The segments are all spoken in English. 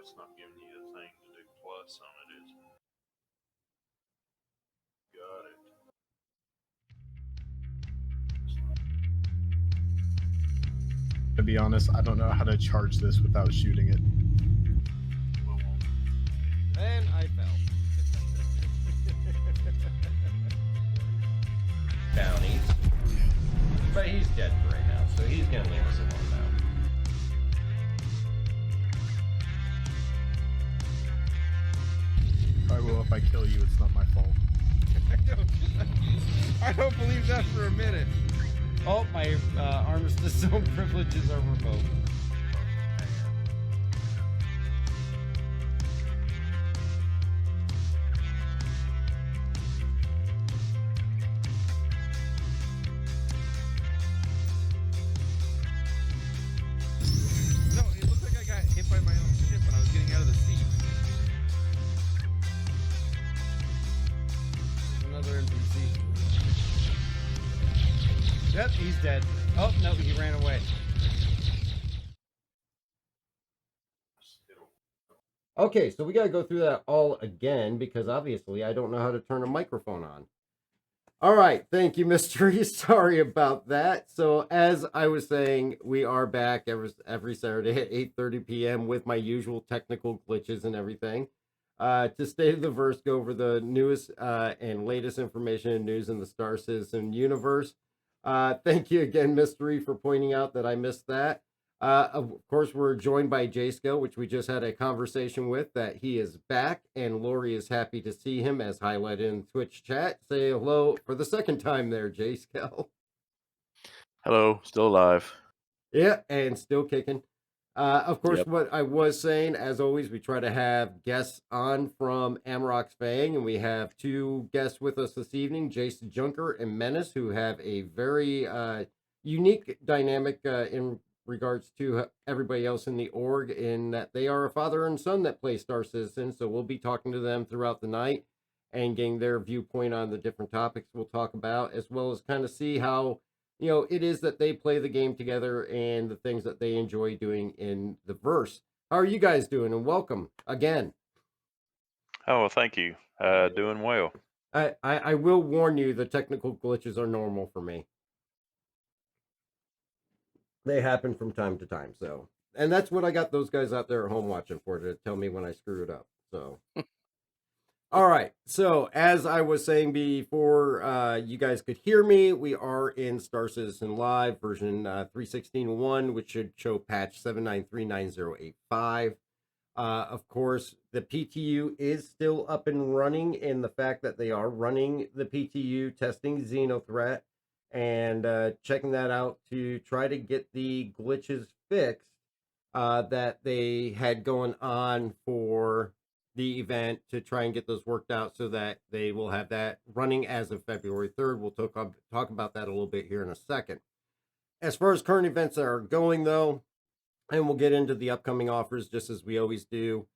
it's not giving you a thing to do plus on it, is it? Got it. To be honest, I don't know how to charge this without shooting it. Well, And I fell. Bounties. But he's dead for right now, so he's gonna leave us alone now. I will if I kill you, it's not my fault. I don't believe that for a minute. Oh, my Armistice Zone privileges are revoked. No, it looks like I got hit by my own ship when I was getting out of the seat. There's another NPC. Yep, he's dead. Oh, no, he ran away. Okay, so we got to go through that all again because obviously I don't know how to turn a microphone on. All right, thank you, Mystery. Sorry about that. So as I was saying, we are back every Saturday at 8:30 p.m. with my usual technical glitches and everything. To State of the Verse, go over the newest and latest information and news in the Star Citizen universe. Thank you again, Mystery, for pointing out that I missed that. Of course, we're joined by J-Scale, which we just had a conversation with, that he is back, and Lori is happy to see him, as highlighted in Twitch chat. Say hello for the second time there, J-Scale. Hello, still alive. Yeah, and still kicking. Of course, Yep. what I was saying, as always, we try to have guests on from Amarok's Fang, and we have two guests with us this evening, JaceJunker and Menace, who have a very unique dynamic in regards to everybody else in the org, in that they are a father and son that play Star Citizen. So we'll be talking to them throughout the night and getting their viewpoint on the different topics we'll talk about, as well as kind of see how, you know, it is that they play the game together and the things that they enjoy doing in the verse. How are you guys doing? And welcome again. Oh, well, thank you. Doing well. I will warn you, the technical glitches are normal for me. They happen from time to time. So, and that's what I got those guys out there at home watching for, to tell me when I screw it up. So, all right. So, as I was saying before, you guys could hear me, we are in Star Citizen Live version 3.16.1, which should show patch 7939085. Of course, the PTU is still up and running, in the fact that they are running the PTU testing Xenothreat and checking that out to try to get the glitches fixed that they had going on for the event, to try and get those worked out so that they will have that running as of February 3rd. We'll talk about that a little bit here in a second. As far as current events that are going, though, and we'll get into the upcoming offers just as we always do.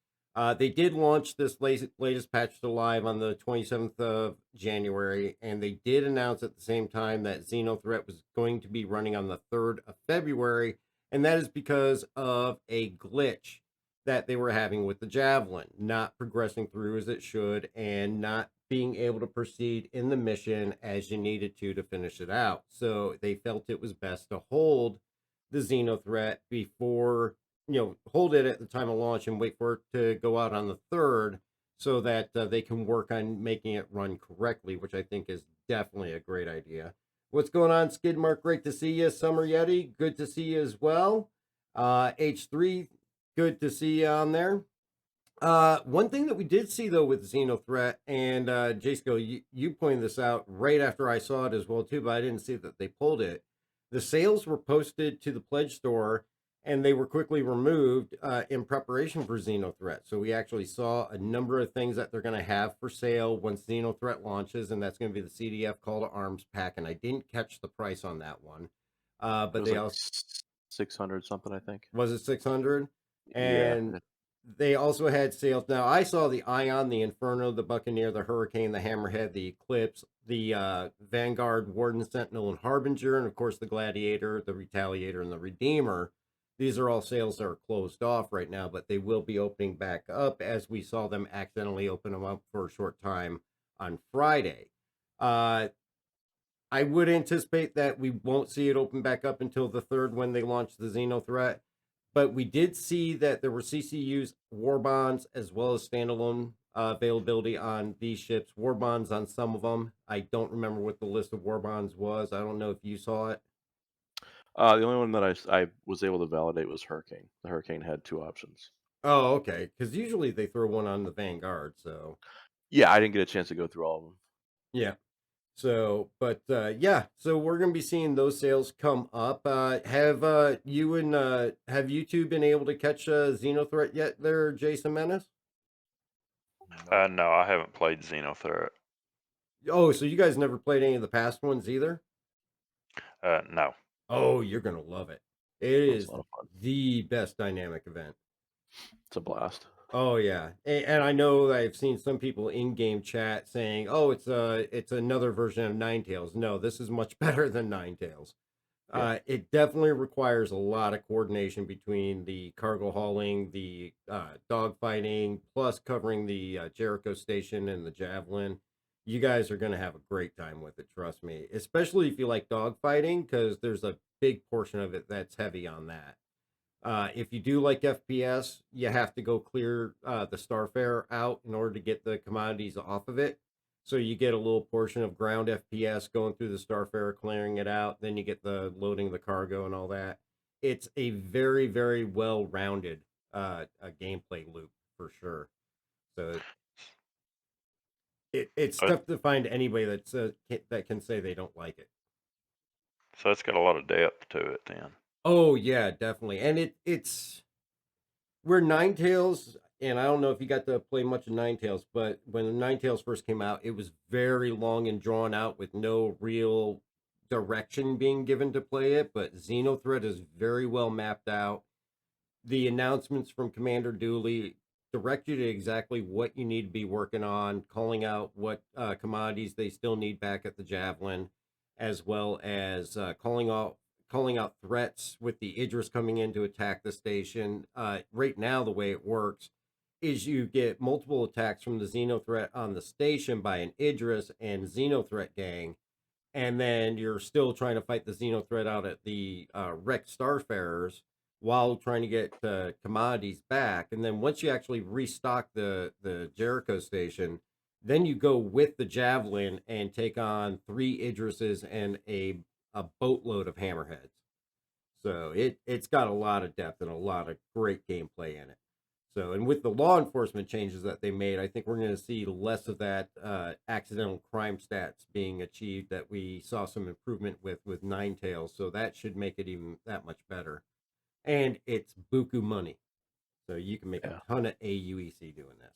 They did launch this latest patch to live on the 27th of January, and they did announce at the same time that Xenothreat was going to be running on the 3rd of February, and that is because of a glitch that they were having with the Javelin, not progressing through as it should, and not being able to proceed in the mission as you needed to finish it out. So they felt it was best to hold the Xenothreat before, hold it at the time of launch and wait for it to go out on the 3rd, so that they can work on making it run correctly, which I think is definitely a great idea. What's going on, Skidmark? Great to see you. Summer Yeti, good to see you as well. H3, good to see you on there. One thing that we did see, though, with Xenothreat, and Jasko, you pointed this out right after I saw it as well, too, but I didn't see that they pulled it. The sales were posted to the pledge store, and they were quickly removed in preparation for Xenothreat. So we actually saw a number of things that they're going to have for sale once Xenothreat launches, and that's going to be the CDF Call to Arms pack. And I didn't catch the price on that one, but they also 600 something, I think. Was it 600? Yeah. And they also had sales. Now I saw the Ion, the Inferno, the Buccaneer, the Hurricane, the Hammerhead, the Eclipse, the Vanguard, Warden, Sentinel, and Harbinger, and of course the Gladiator, the Retaliator, and the Redeemer. These are all sales that are closed off right now, but they will be opening back up as we saw them accidentally open them up for a short time on Friday. Uh, I would anticipate that we won't see it open back up until the third when they launch the Xeno threat. But we did see that there were CCUs, war bonds, as well as standalone availability on these ships. War bonds on some of them. I don't remember what the list of war bonds was. I don't know if you saw it. The only one that I was able to validate was Hurricane. The Hurricane had 2 options. Oh, okay. Because usually they throw one on the Vanguard. So Yeah, I didn't get a chance to go through all of them. yeah. So, but yeah, so we're gonna be seeing those sales come up. Have you and have you two been able to catch Xenothreat yet there, Jason Menace? No, I haven't played Xenothreat. Oh, so you guys never played any of the past ones either? No. Oh, you're gonna love it. It That's a is lot of fun. the best dynamic event. It's a blast. Oh yeah, and I know I've seen some people in game chat saying, "Oh, it's another version of Ninetales." No, this is much better than Ninetales. Yeah. It definitely requires a lot of coordination between the cargo hauling, the dog fighting, plus covering the Jericho station and the javelin. You guys are going to have a great time with it, trust me. Especially if you like dog fighting, because there's a big portion of it that's heavy on that. If you do like FPS, you have to go clear the Starfare out in order to get the commodities off of it. So you get a little portion of ground FPS going through the Starfare, clearing it out. Then you get the loading the cargo and all that. It's a very, very well-rounded a gameplay loop for sure. So it's Uh, tough to find anybody that can say they don't like it. so it's got a lot of depth to it then. Oh yeah, definitely. And it's we're Ninetales, and I don't know if you got to play much of Ninetales, but when Ninetales first came out, it was very long and drawn out with no real direction being given to play it. But Xenothreat is very well mapped out. The announcements from Commander Dooley direct you to exactly what you need to be working on, calling out what commodities they still need back at the Javelin, as well as calling out threats with the Idris coming in to attack the station. Right now, the way it works is you get multiple attacks from the Xenothreat on the station by an Idris and Xenothreat gang, and then you're still trying to fight the Xenothreat out at the wrecked Starfarers while trying to get commodities back. And then once you actually restock the Jericho station, then you go with the Javelin and take on 3 Idrises and a boatload of Hammerheads. So it's got a lot of depth and a lot of great gameplay in it. So, and with the law enforcement changes that they made, I think we're going to see less of that accidental crime stats being achieved that we saw some improvement with Ninetales. So that should make it even that much better. And it's buku money, so you can make a Yeah. ton of AUEC doing this.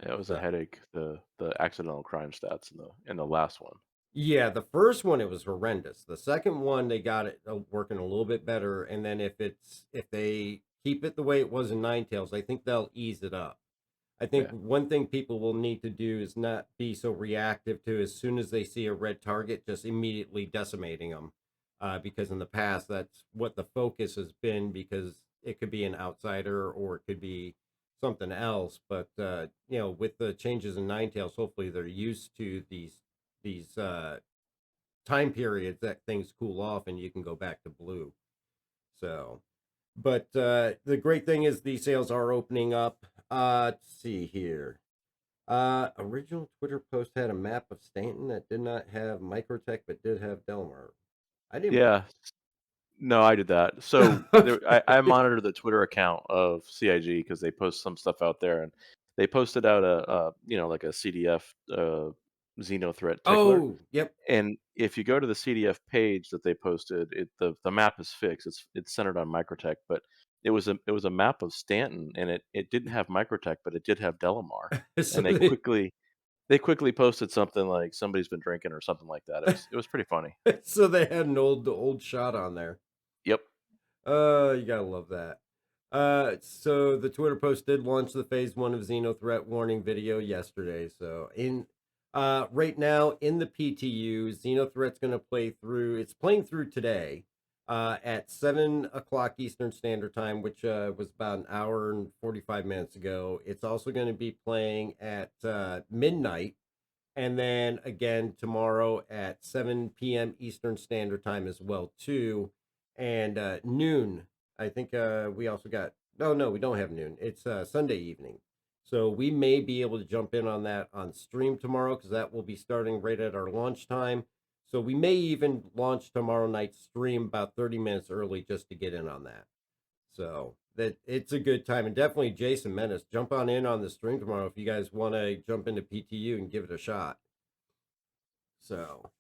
Yeah, it was a So, headache, the accidental crime stats in the last one. yeah, the first one it was horrendous. The second one they got it working a little bit better, and then if they keep it the way it was in Ninetales, I think they'll ease it up. I think Yeah. one thing people will need to do is not be so reactive to as soon as they see a red target, just immediately decimating them. Because in the past, that's what the focus has been, because it could be an outsider or it could be something else. But with the changes in Ninetales, hopefully they're used to these time periods that things cool off and you can go back to blue. So, but the great thing is these sales are opening up. Let's see here. Original Twitter post had a map of Stanton that did not have Microtech but did have Delmar. I didn't. Yeah. No, I did that. So there, I Okay. monitor the Twitter account of CIG because they post some stuff out there, and they posted out like a CDF Xenothreat tickler. Oh, yep. And if you go to the CDF page that they posted, the map is fixed. It's centered on Microtech, but it was a map of Stanton, and it didn't have Microtech, but it did have Delamar. So And they quickly posted something like somebody's been drinking or something like that. It was pretty funny. so they had an old shot on there. Yep. You gotta love that. So the Twitter post did launch the phase 1 of Xenothreat warning video yesterday. So in right now in the PTU, Xenothreat's gonna play through. It's playing through today. at 7 o'clock Eastern Standard Time, which was about an hour and 45 minutes ago. It's also going to be playing at midnight, and then again tomorrow at 7 p.m. Eastern Standard Time as well too, and noon. I think we also got. No, we don't have noon. It's Sunday evening. So we may be able to jump in on that on stream tomorrow because that will be starting right at our launch time. So we may even launch tomorrow night's stream about 30 minutes early just to get in on that. So that it's a good time. And definitely Jason Menace, jump on the stream tomorrow if you guys want to jump into PTU and give it a shot. So,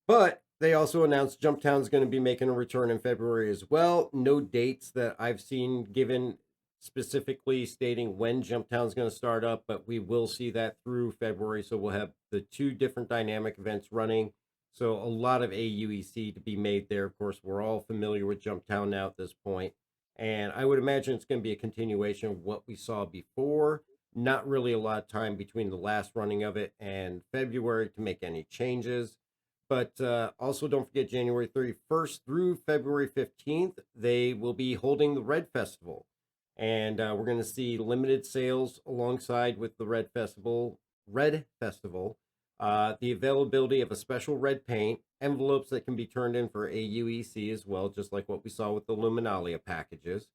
but they also announced Jumptown's going to be making a return in February as well. No dates that I've seen given specifically stating when Jumptown's going to start up, but we will see that through February. So we'll have the two different dynamic events running. So a lot of AUEC to be made there. Of course, we're all familiar with Jumptown now at this point. And I would imagine it's going to be a continuation of what we saw before. Not really a lot of time between the last running of it and February to make any changes. But also don't forget January 31st through February 15th, they will be holding the Red Festival. And we're going to see limited sales alongside with the Red Festival, the availability of a special red paint, envelopes that can be turned in for AUEC as well, just like what we saw with the Luminalia packages.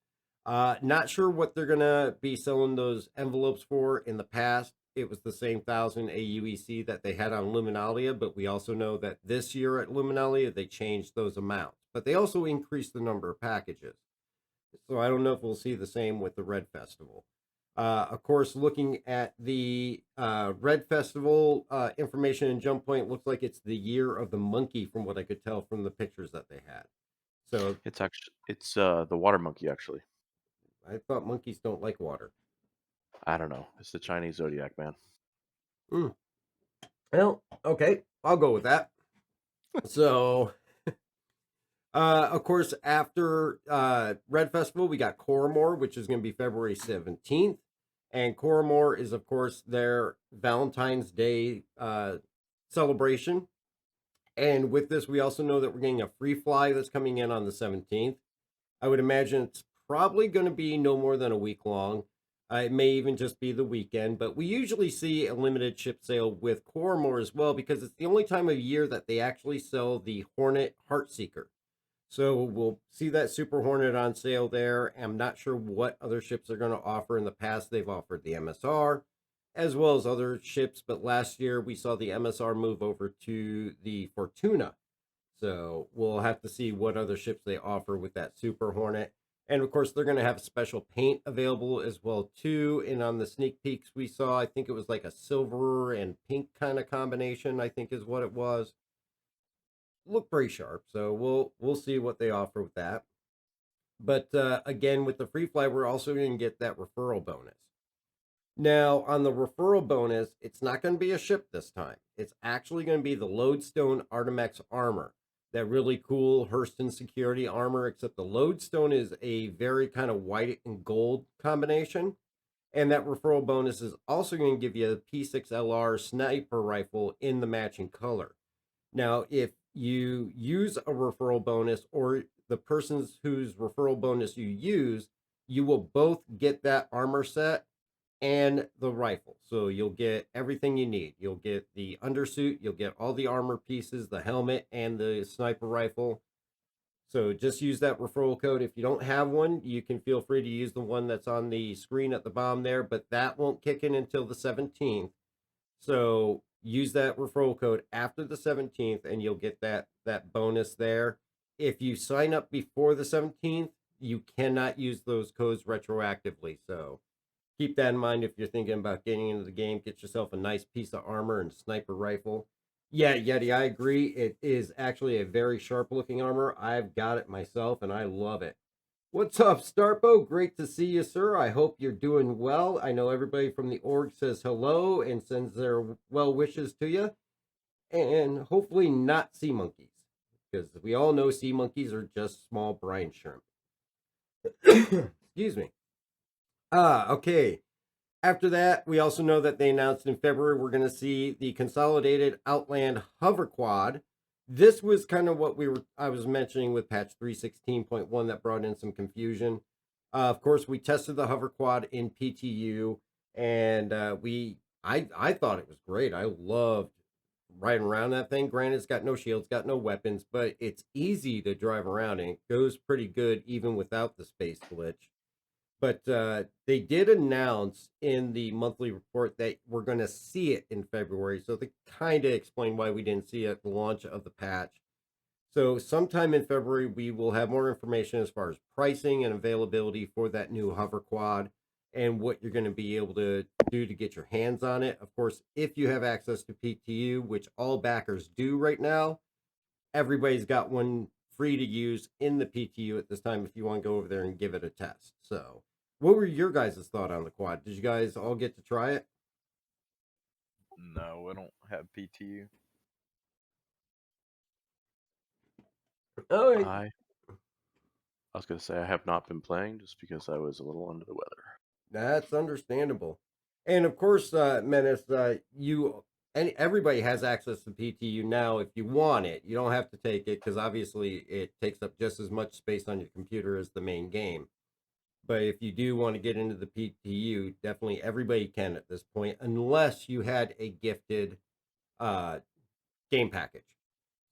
Not sure what they're going to be selling those envelopes for. In the past, it was the same 1,000 AUEC that they had on Luminalia, but we also know that this year at Luminalia, they changed those amounts. But they also increased the number of packages. So I don't know if we'll see the same with the Red Festival. Of course, looking at the Red Festival information in Jump Point, looks like it's the year of the monkey from what I could tell from the pictures that they had. So It's the water monkey actually. I thought monkeys don't like water. I don't know. It's the Chinese zodiac, man. Well, okay, I'll go with that. So, of course, after Red Festival, we got Coromore, which is going to be February 17th. And Coromore is, of course, their Valentine's Day celebration. And with this, we also know that we're getting a free fly that's coming in on the 17th. I would imagine it's probably going to be no more than a week long. It may even just be the weekend, but we usually see a limited ship sale with Coromore as well because it's the only time of year that they actually sell the Hornet Heartseeker. So we'll see that Super Hornet on sale there. I'm not sure what other ships are going to offer. In the past, they've offered the MSR as well as other ships, but last year we saw the MSR move over to the Fortuna. So we'll have to see what other ships they offer with that Super Hornet. And of course, they're going to have special paint available as well too. And on the sneak peeks we saw, I think it was like a silver and pink kind of combination, I think is what it was. Look pretty sharp. So we'll see what they offer with that. But again, with the free fly, we're also going to get that referral bonus. Now, on the referral bonus, it's not going to be a ship this time. It's actually going to be the Lodestone Artemex armor. That really cool Hurston security armor, except the Lodestone is a very kind of white and gold combination. And that referral bonus is also going to give you a P6LR sniper rifle in the matching color. Now, if you use a referral bonus or the person's whose referral bonus you use, you will both get that armor set and the rifle. So you'll get everything you need. You'll get the undersuit, you'll get all the armor pieces, the helmet, and the sniper rifle. So just use that referral code. If you don't have one, you can feel free to use the one that's on the screen at the bottom there, but that won't kick in until the 17th. So use that referral code after the 17th and you'll get that bonus there. If you sign up before the 17th, you cannot use those codes retroactively. So keep that in mind if you're thinking about getting into the game. Get yourself a nice piece of armor and sniper rifle. Yeah, Yeti, I agree. It is actually a very sharp looking armor. I've got it myself and I love it. What's up, Starpo? Great to see you, sir. I hope you're doing well. I know everybody from the org says hello and sends their well wishes to you. And hopefully not sea monkeys, because we all know sea monkeys are just small brine shrimp. Excuse me. Okay. After that, we also know that they announced in February we're going to see the consolidated Outland hover quad. this was kind of what I was mentioning with patch 316.1 that brought in some confusion. Of course, we tested the hover quad in PTU, and I thought it was great. I loved riding around that thing. Granted, it's got no shields, got no weapons, but it's easy to drive around, and it goes pretty good even without the space glitch. But they did announce in the monthly report that we're going to see it in February. So they kind of explain why we didn't see it at the launch of the patch. So sometime in February, we will have more information as far as pricing and availability for that new hover quad and what you're going to be able to do to get your hands on it. Of course, if you have access to PTU, which all backers do right now, everybody's got one free to use in the PTU at this time if you want to go over there and give it a test. So, what were your guys' thought on the quad? Did you guys all get to try it? No, I don't have PTU. Oh, I was gonna say I have not been playing just because I was a little under the weather. that's understandable. And of course, Menace, you and everybody has access to PTU now if you want it. You don't have to take it because obviously it takes up just as much space on your computer as the main game. But if you do want to get into the PTU, definitely everybody can at this point, unless you had a gifted uh, game package.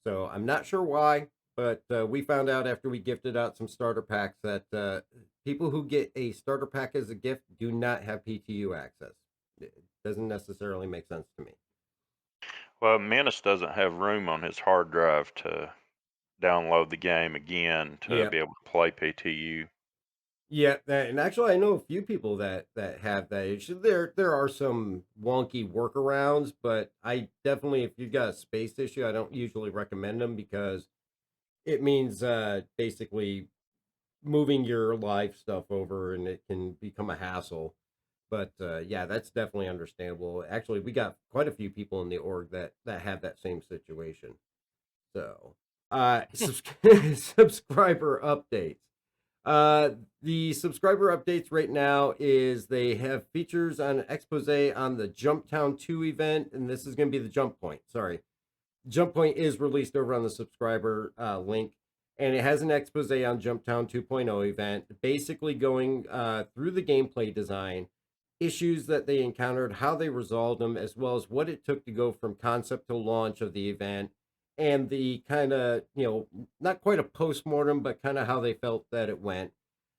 So I'm not sure why, but we found out after we gifted out some starter packs that people who get a starter pack as a gift do not have PTU access. It doesn't necessarily make sense to me. Well, Menace doesn't have room on his hard drive to download the game again to Yeah. be able to play PTU. Yeah, and actually, I know a few people that have that issue. There are some wonky workarounds, but I definitely, if you've got a space issue, I don't usually recommend them because it means basically moving your live stuff over, and it can become a hassle. But yeah, that's definitely understandable. Actually, we got quite a few people in the org that have that same situation. So, subscriber updates. Uh, the subscriber updates right now is they have features on an expose on the Jumptown 2 event, and this is going to be the Jump Point. Sorry. Jump Point is released over on the subscriber link, and it has an expose on Jumptown 2.0 event, basically going through the gameplay design, issues that they encountered, how they resolved them, as well as what it took to go from concept to launch of the event, and the kind of, not quite a post-mortem, but kind of how they felt that it went.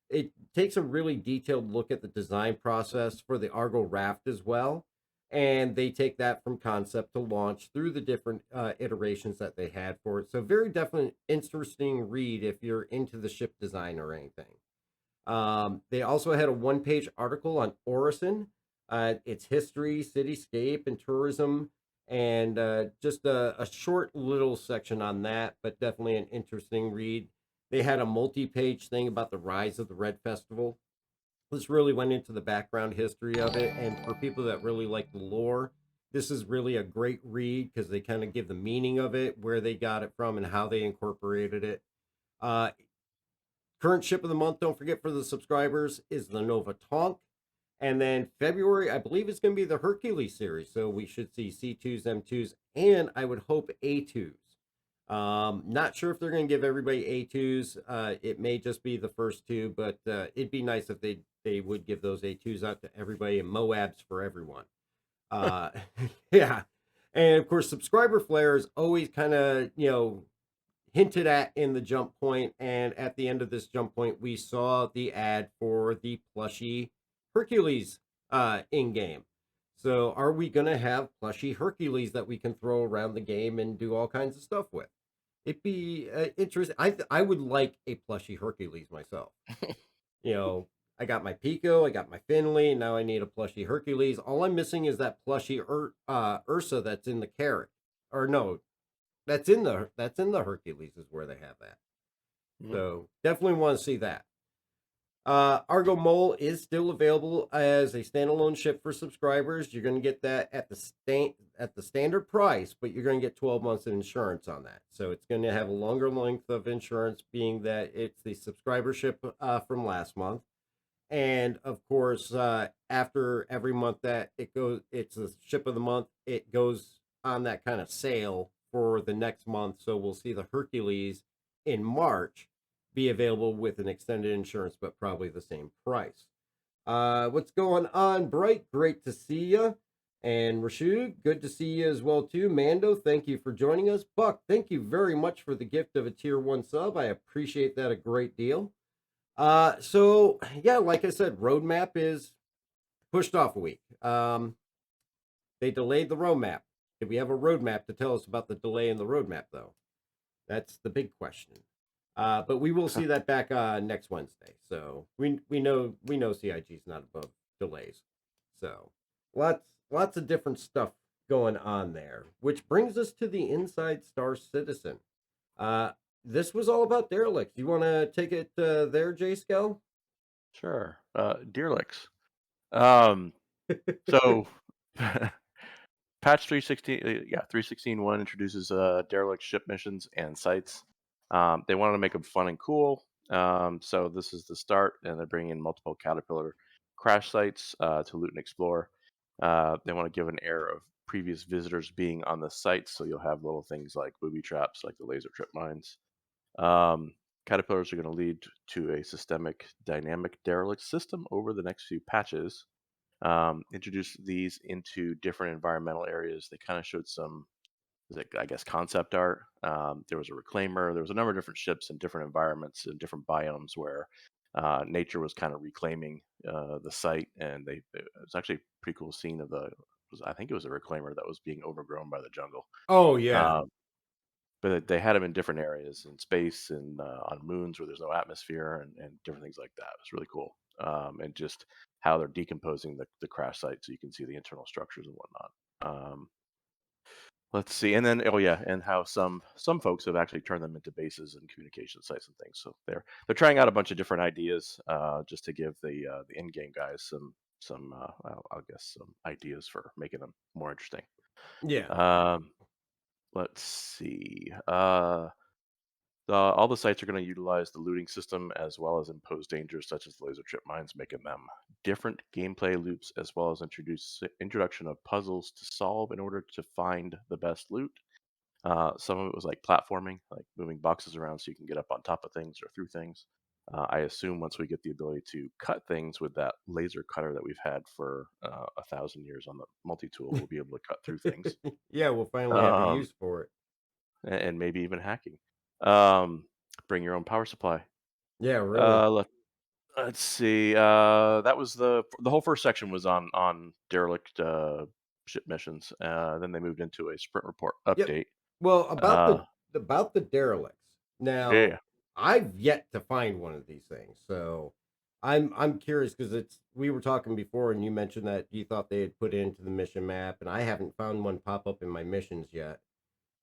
It takes a really detailed look at the design process for the Argo Raft as well. And they take that from concept to launch through the different iterations that they had for it. So, very definitely interesting read if you're into the ship design or anything. They also had a one-page article on Orison, its history, cityscape, and tourism, and just a short little section on that, but definitely an interesting read. They had a multi-page thing about the rise of the Red Festival. This really went into the background history of it, and for people that really like the lore, this is really a great read because they kind of give the meaning of it, where they got it from, and how they incorporated it. Uh, Current ship of the month, don't forget for the subscribers, is the Nova Tonk. And then February, I believe it's going to be the Hercules series. So we should see C2s, M2s, and I would hope A2s. Not sure if they're going to give everybody A2s. It may just be the first two, but it'd be nice if they would give those A2s out to everybody and Moabs for everyone. Uh, yeah. And of course, subscriber flare is always kind of, hinted at in the jump point, and at the end of this jump point we saw the ad for the plushie Hercules in game. So are we going to have plushie Hercules that we can throw around the game and do all kinds of stuff with? It'd be interesting. I would like a plushie Hercules myself. I got my Pico, I got my Finley, now I need a plushie Hercules. All I'm missing is that plushie Ursa that's in the carrot. Or no, that's in the Hercules is where they have that. Mhm. So definitely want to see that. Argo Mole is still available as a standalone ship for subscribers. You're going to get that at the standard price, but you're going to get 12 months of insurance on that. So it's going to have a longer length of insurance, being that it's the subscriber ship from last month. And of course, after every month that it goes, it's the ship of the month. It goes on that kind of sale for the next month. So we'll see the Hercules in March be available with an extended insurance, but probably the same price. What's going on, Bright? Great to see you. And Rashid, good to see you as well too. Mando, thank you for joining us. Buck, thank you very much for the gift of a tier 1 sub. I appreciate that a great deal. So yeah, like I said, roadmap is pushed off a week. They delayed the roadmap. Did we have a roadmap to tell us about the delay in the roadmap though? That's the big question. But we will see that back next Wednesday. So we know CIG is not above delays. So lots of different stuff going on there, which brings us to the Inside Star Citizen. This was all about derelicts. You want to take it there, J Scale? Sure. Deerlicks. Um, so patch 316, 316.1 introduces derelict ship missions and sites. They wanted to make them fun and cool. So this is the start, and they're bringing in multiple Caterpillar crash sites to loot and explore. They want to give an air of previous visitors being on the site, so you'll have little things like booby traps, like the laser trip mines. Um, Caterpillars are going to lead to a systemic dynamic derelict system over the next few patches. Introduce these into different environmental areas. They kind of showed some, I guess, concept art. There was a reclaimer. There was a number of different ships in different environments and different biomes where nature was kind of reclaiming the site, and it was actually a pretty cool scene of I think it was a reclaimer that was being overgrown by the jungle. Oh yeah. Um, but they had them in different areas in space and on moons where there's no atmosphere and different things like that. It was really cool. And just how they're decomposing the crash site so you can see the internal structures and whatnot. Let's see, and then and how some folks have actually turned them into bases and communication sites and things. So they're trying out a bunch of different ideas just to give the in game guys some I guess some ideas for making them more interesting. Yeah. Um, let's see. All the sites are going to utilize the looting system as well as impose dangers such as the laser trip mines, making them different gameplay loops as well as introduction of puzzles to solve in order to find the best loot. Some of it was like platforming, like moving boxes around so you can get up on top of things or through things. I assume once we get the ability to cut things with that laser cutter that we've had for 1,000 years on the multi-tool, we'll be able to cut through things. Yeah, we'll finally have a Um, use for it. and maybe even hacking. Um, Bring your own power supply. Yeah, really. Let's see. That was the whole first section was on derelict ship missions. Then they moved into a sprint report Yep. update. Well, Uh, about the derelicts. Now, yeah, I've yet to find one of these things, so I'm curious because we were talking before, and you mentioned that you thought they had put it into the mission map, and I haven't found one pop up in my missions yet.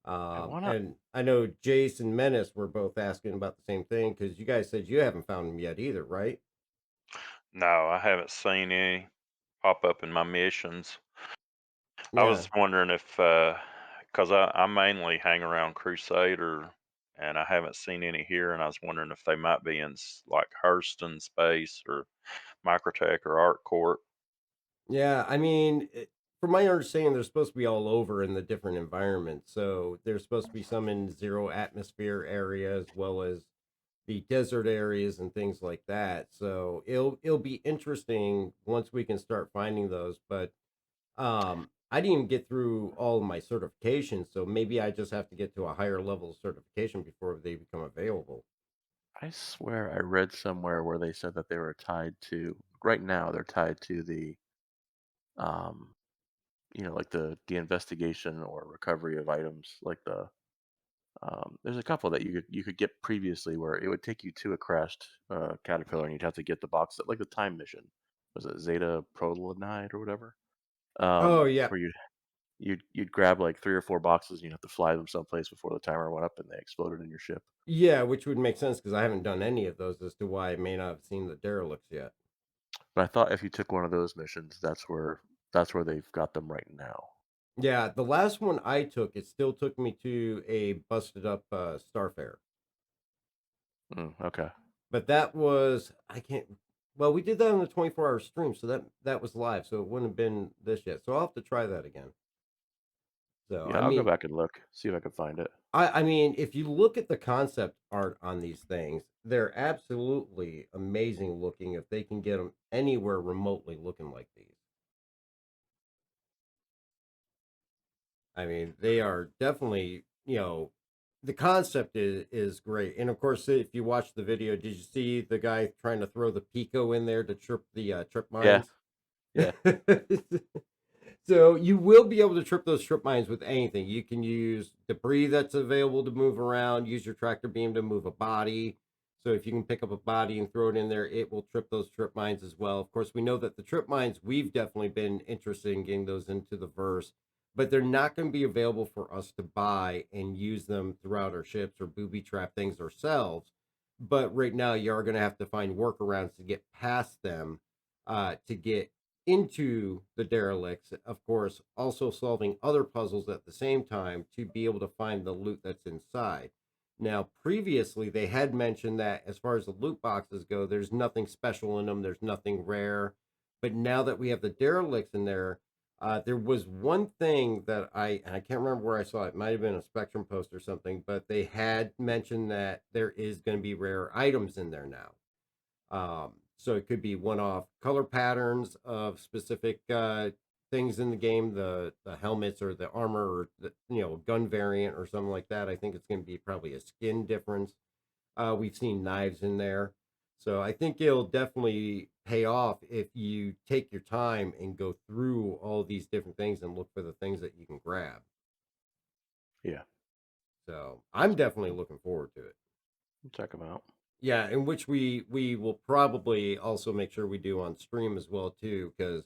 I wanna. And I know Jace and Menace were both asking about the same thing because you guys said you haven't found them yet either, right? No, I haven't seen any pop up in my missions. I Yeah. was wondering if, because I mainly hang around Crusader, and I haven't seen any here, and I was wondering if they might be in like Hurston Space or Microtech or Art Court. Yeah, I mean, from my understanding, they're supposed to be all over in the different environments. So there's supposed to be some in zero atmosphere area as well as the desert areas and things like that. So it'll be interesting once we can start finding those. But I didn't even get through all of my certifications, so maybe I just have to get to a higher level of certification before they become available. I swear I read somewhere where they said that they were tied to. Right now, they're tied to um, like the investigation or recovery of items, like the. There's a couple that you could get previously where it would take you to a crashed caterpillar and you'd have to get the box like the time mission. Was it Zeta Protonide or whatever? Oh yeah. Where you'd grab like 3 or 4 boxes and you'd have to fly them someplace before the timer went up and they exploded in your ship. Yeah, which would make sense because I haven't done any of those as to why I may not have seen the derelicts yet. But I thought if you took one of those missions, that's where they've got them right now. Yeah, the last one I took, it still took me to a busted up Starfare. Okay. But that was I can't well, we did that on the 24-hour stream, so that was live, so it wouldn't have been this yet. So I'll have to try that again. So Yeah, I'll go back and look, see if I can find it. I mean, if you look at the concept art on these things, they're absolutely amazing looking if they can get them anywhere remotely looking like these. I mean, they are definitely, the concept is great. And of course, if you watch the video, did you see the guy trying to throw the Pico in there to trip the trip Yeah, mines? yeah, So you will be able to trip those trip mines with anything. You can use debris that's available to move around, use your tractor beam to move a body. So if you can pick up a body and throw it in there, it will trip those trip mines as well. Of course, we know that the trip mines, we've definitely been interested in getting those into the verse, but they're not going to be available for us to buy and use them throughout our ships or booby trap things ourselves. But right now, you are going to have to find workarounds to get past them to get into the derelicts, of course, also solving other puzzles at the same time to be able to find the loot that's inside. Now, previously, they had mentioned that as far as the loot boxes go, there's nothing special in them, there's nothing rare. But now that we have the derelicts in there was one thing that and I can't remember where I saw it, it might have been a Spectrum post or something, but they had mentioned that there is going to be rare items in there now. So it could be one-off color patterns of specific things in the game, the helmets or the armor or the gun variant or something like that. I think it's going to be probably a skin difference. We've seen knives in there, so I think it'll definitely pay off if you take your time and go through all these different things and look for the things that you can grab. yeah. So I'm definitely looking forward to it. Check them out. Yeah, in which we will probably also make sure we do on stream as well too, because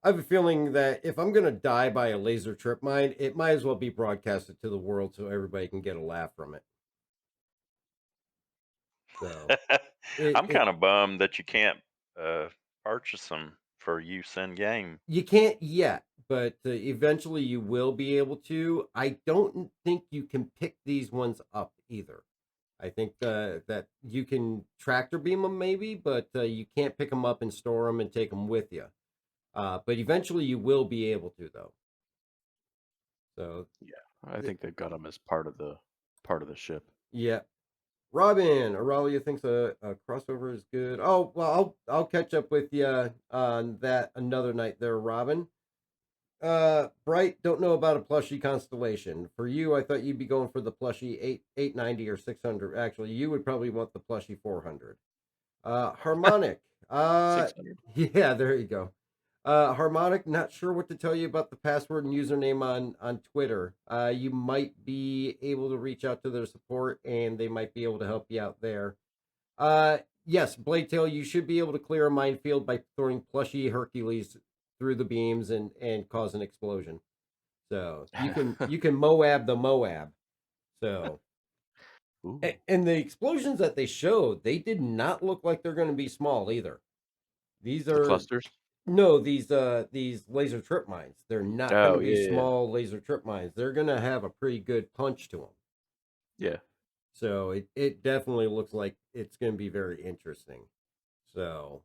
I have a feeling that if I'm gonna die by a laser trip mine, it might as well be broadcasted to the world so everybody can get a laugh from it. So it I'm it kind of bummed that you can't uh, purchase them for use in game. you can't yet, but eventually you will be able to. I don't think you can pick these ones up either. I think that you can tractor beam them maybe, but you can't pick them up and store them and take them with you. But eventually you will be able to though. So Yeah, I th- think they've got them as part of the ship. yeah, Robin Aurelia thinks a crossover is good. Oh well, I'll catch up with you on that another night there, Robin. Bright, don't know about a plushie constellation. For you, I thought you'd be going for the plushie 890 or 600. Actually, you would probably want the plushie 400. Harmonic. 600. Yeah, there you go. Harmonic, not sure what to tell you about the password and username on Twitter. You might be able to reach out to their support and they might be able to help you out there. Yes, Blade Tail, you should be able to clear a minefield by throwing plushy Hercules through the beams and cause an explosion. So you can Moab the Moab. So Ooh, and the explosions that they showed, they did not look like they're going to be small either. These the are clusters. no, these laser trip mines. They're not going to Oh be yeah, small laser trip mines. They're going to have a pretty good punch to them. yeah, So it definitely looks like it's going to be very interesting. So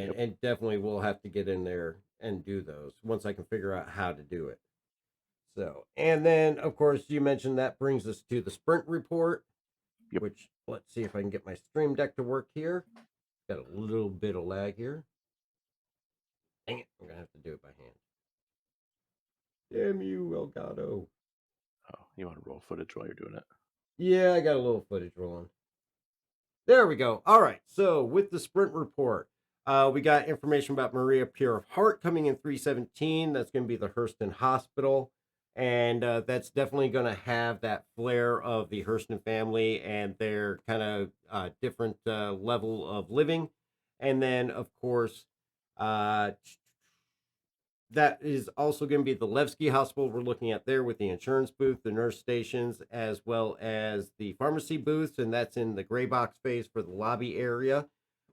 yep. and definitely we'll have to get in there and do those once I can figure out how to do it. So and then of course you mentioned that brings us to the sprint report, Yep. which let's see if I can get my stream deck to work here. Got a little bit of lag here. Dang it, I'm gonna have to do it by hand. Damn you, Elgato. Oh, you want to roll footage while you're doing it? Yeah, I got a little footage rolling. There we go. All right. So with the sprint report, we got information about Maria Pure of Heart coming in 317. That's going to be the Hurston Hospital. And that's definitely going to have that flair of the Hurston family and their kind of different level of living. And then, of course, uh, that is also going to be the Levski Hospital we're looking at there with the insurance booth, the nurse stations, as well as the pharmacy booths, and that's in the gray box phase for the lobby area.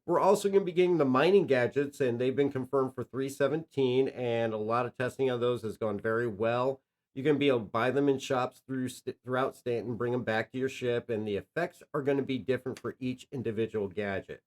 We're also going to be getting the mining gadgets, and they've been confirmed for 317, and a lot of testing of those has gone very well. You're going to be able to buy them in shops throughout Stanton, bring them back to your ship, and the effects are going to be different for each individual gadget.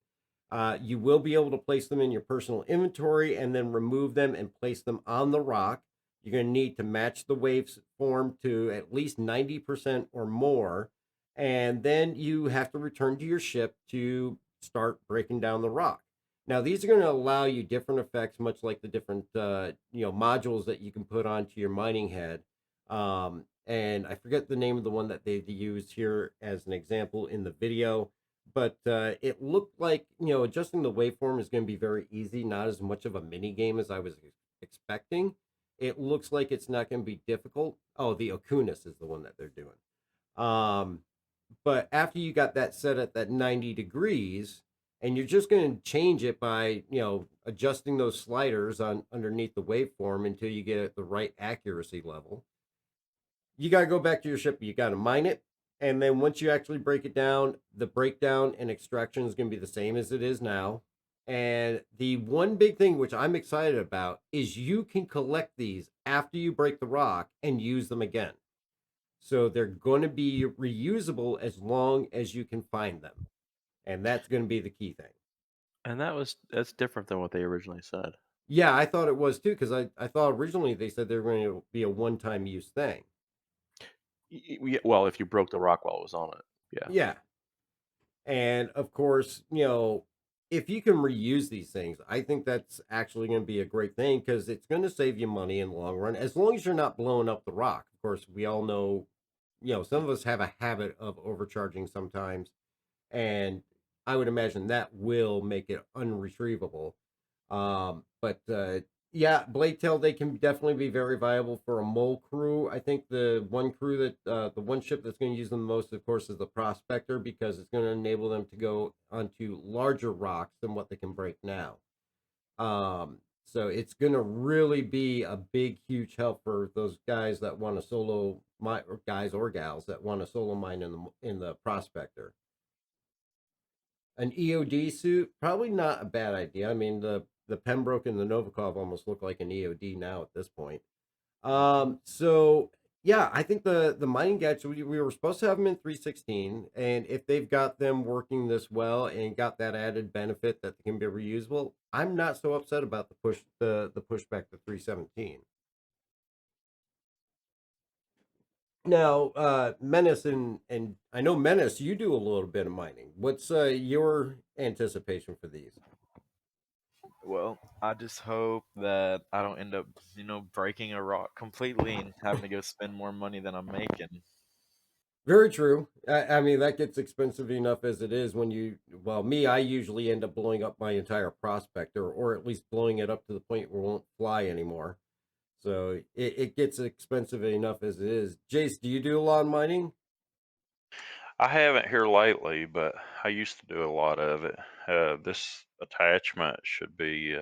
You will be able to place them in your personal inventory and then remove them and place them on the rock. You're going to need to match the waveform to at least 90% or more. And then you have to return to your ship to start breaking down the rock. Now, these are going to allow you different effects, much like the different modules that you can put onto your mining head. And I forget the name of the one that they used here as an example in the video, but it looked like adjusting the waveform is going to be very easy, not as much of a mini game as I was expecting. It looks like it's not going to be difficult. Oh, the Oculus is the one that they're doing. But after you got that set at that 90 degrees, and you're just going to change it by adjusting those sliders on underneath the waveform until you get at the right accuracy level. You got to go back to your ship. You got to mine it, and then once you actually break it down, the breakdown and extraction is going to be the same as it is now. And the one big thing which I'm excited about is you can collect these after you break the rock and use them again. So they're going to be reusable as long as you can find them. And that's going to be the key thing. And that's different than what they originally said. Yeah, I thought it was too, because I thought originally they said they were going to be a one-time use thing. Well, if you broke the rock while it was on it, yeah. Yeah. And of course, if you can reuse these things, I think that's actually going to be a great thing because it's going to save you money in the long run, as long as you're not blowing up the rock. Of course, we all know, some of us have a habit of overcharging sometimes, and I would imagine that will make it unretrievable. But yeah, Blade Tail, they can definitely be very viable for a mole crew. I think the one crew the one ship that's going to use them the most, of course, is the Prospector, because it's going to enable them to go onto larger rocks than what they can break now. So it's going to really be a big, huge help for those guys that want to solo mine, or guys or gals that want to solo mine in the Prospector. An EOD suit, probably not a bad idea. I mean, the Pembroke and the Novikov almost look like an EOD now at this point. So yeah, I think the mining gadgets, we were supposed to have them in 316, and if they've got them working this well and got that added benefit that they can be reusable, I'm not so upset about the pushback to 317. Now, Menace and I know Menace, you do a little bit of mining. What's your anticipation for these? Well, I just hope that I don't end up, breaking a rock completely and having to go spend more money than I'm making. Very true. I mean, that gets expensive enough as it is when I usually end up blowing up my entire Prospector, or at least blowing it up to the point where it won't fly anymore. So it gets expensive enough as it is. Jace, do you do a lot of mining? I haven't here lately, but I used to do a lot of it. This attachment should be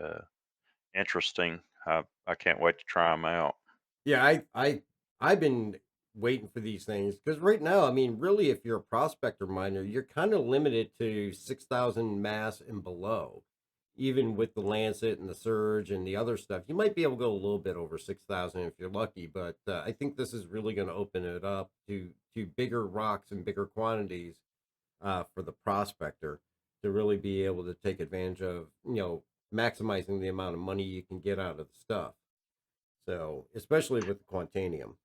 interesting. I can't wait to try them out. Yeah, I've been waiting for these things because right now, I mean, really, if you're a Prospector miner, you're kind of limited to 6,000 mass and below. Even with the Lancet and the Surge and the other stuff, you might be able to go a little bit over 6,000 if you're lucky. But I think this is really going to open it up to bigger rocks and bigger quantities for the Prospector to really be able to take advantage of, maximizing the amount of money you can get out of the stuff. So, especially with the Quantanium.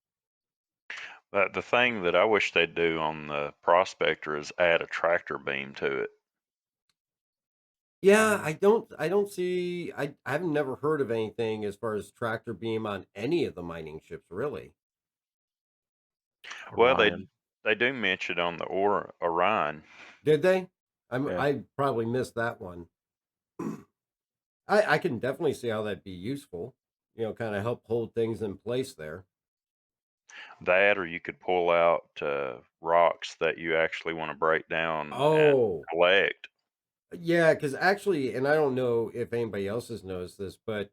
The thing that I wish they'd do on the Prospector is add a tractor beam to it. Yeah, I don't see I've never heard of anything as far as tractor beam on any of the mining ships, really. Well, Orion. they do mention on the Orion. Did they? Yeah. I probably missed that one. I can definitely see how that'd be useful. Kind of help hold things in place there. That, or you could pull out rocks that you actually want to break down and Oh, collect. yeah, because actually, and I don't know if anybody else has noticed this, but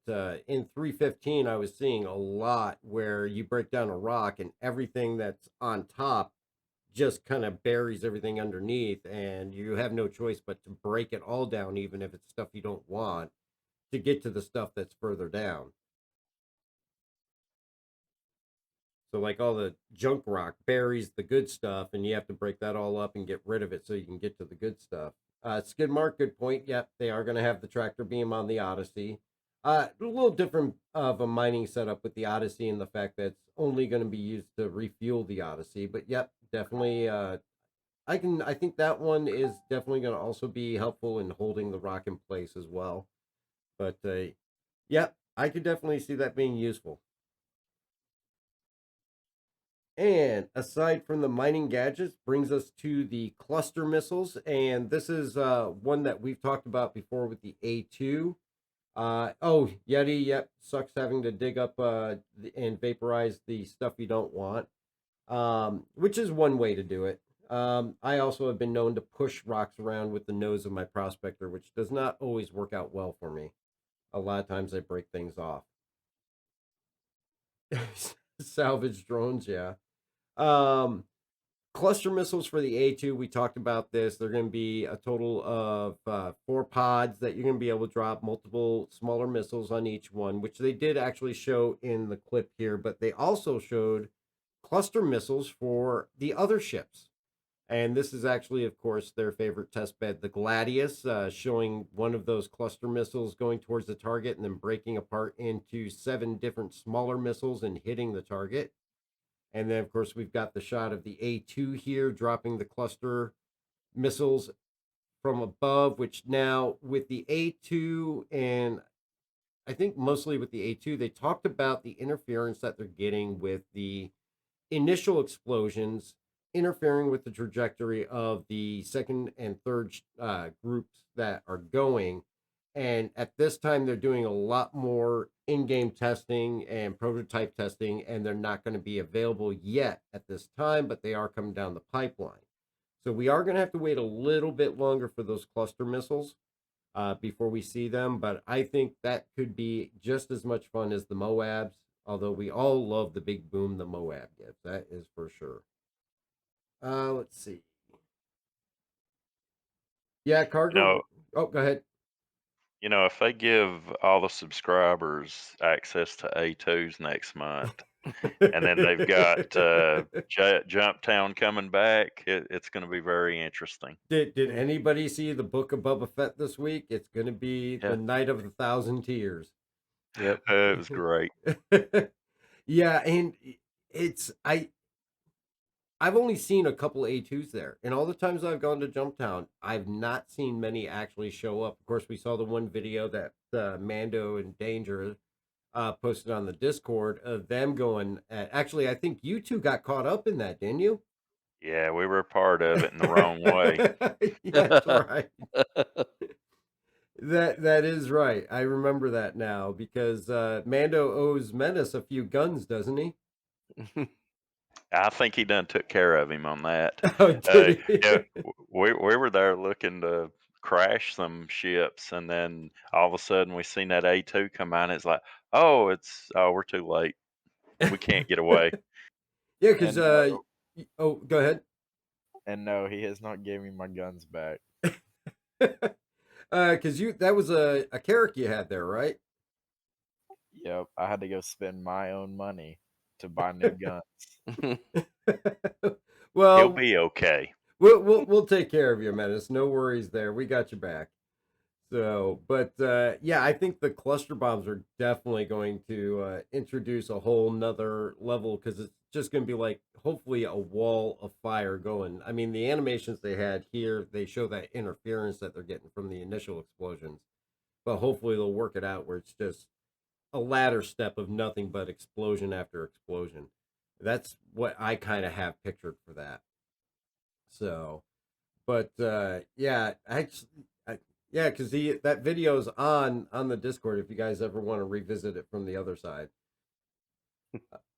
in 315, I was seeing a lot where you break down a rock and everything that's on top just kind of buries everything underneath, and you have no choice but to break it all down, even if it's stuff you don't want, to get to the stuff that's further down. So, like, all the junk rock buries the good stuff, and you have to break that all up and get rid of it so you can get to the good stuff. Skidmark, good point. Yep, they are going to have the tractor beam on the Odyssey. A little different of a mining setup with the Odyssey and the fact that it's only going to be used to refuel the Odyssey. But yep, definitely. I think that one is definitely going to also be helpful in holding the rock in place as well. But yep, I could definitely see that being useful. And aside from the mining gadgets, brings us to the cluster missiles, and this is one that we've talked about before with the A2. Oh, Yeti, yep, sucks having to dig up and vaporize the stuff you don't want, which is one way to do it. I also have been known to push rocks around with the nose of my prospector, which does not always work out well for me. A lot of times I break things off. Salvage drones, yeah. Um, Cluster missiles for the A2, we talked about this. They're going to be a total of 4 pods that you're going to be able to drop multiple smaller missiles on each one, which they did actually show in the clip here, but they also showed cluster missiles for the other ships. And this is actually, of course, their favorite test bed, the Gladius, showing one of those cluster missiles going towards the target and then breaking apart into 7 different smaller missiles and hitting the target. And then, of course, we've got the shot of the A2 here, dropping the cluster missiles from above, which now with the A2, and I think mostly with the A2, they talked about the interference that they're getting with the initial explosions, interfering with the trajectory of the second and third groups that are going. And at this time, they're doing a lot more in-game testing and prototype testing, and they're not going to be available yet at this time, but they are coming down the pipeline. So we are going to have to wait a little bit longer for those cluster missiles before we see them, but I think that could be just as much fun as the Moabs, although we all love the big boom the Moab gives. That is for sure. Let's see. Yeah, You cargo. know, Oh, go ahead. if they give all the subscribers access to A2s next month, and then they've got Jump Town coming back, it's going to be very interesting. Did anybody see the Book of Boba Fett this week? It's going to be Yeah. the Night of the Thousand Tears. Yep. It was great. Yeah, and I've only seen a couple A2s there. And all the times I've gone to Jumptown, I've not seen many actually show up. Of course, we saw the one video that Mando and Danger posted on the Discord of them going. Actually, I think you two got caught up in that, didn't you? Yeah, we were a part of it in the wrong way. That's right. That is right. I remember that now because Mando owes Menace a few guns, doesn't he? I think he done took care of him on that. Oh, did Yeah, he? we were there looking to crash some ships, and then all of a sudden we seen that A2 come out. And it's like, we're too late. We can't get away. Yeah, because And no, oh, go ahead. and no, he has not gave me my guns back. Because that was a character you had there, right? Yep, I had to go spend my own money to buy new guns. He'll Well, be okay. we'll take care of you, Menace. No worries there. We got you back. So, but yeah, I think the cluster bombs are definitely going to introduce a whole nother level because it's just going to be like hopefully a wall of fire going. I mean, the animations they had here, they show that interference that they're getting from the initial explosions, but hopefully they'll work it out where it's just a ladder step of nothing but explosion after explosion. That's what I kind of have pictured for that. So, but yeah, yeah, because that video is on the Discord if you guys ever want to revisit it from the other side.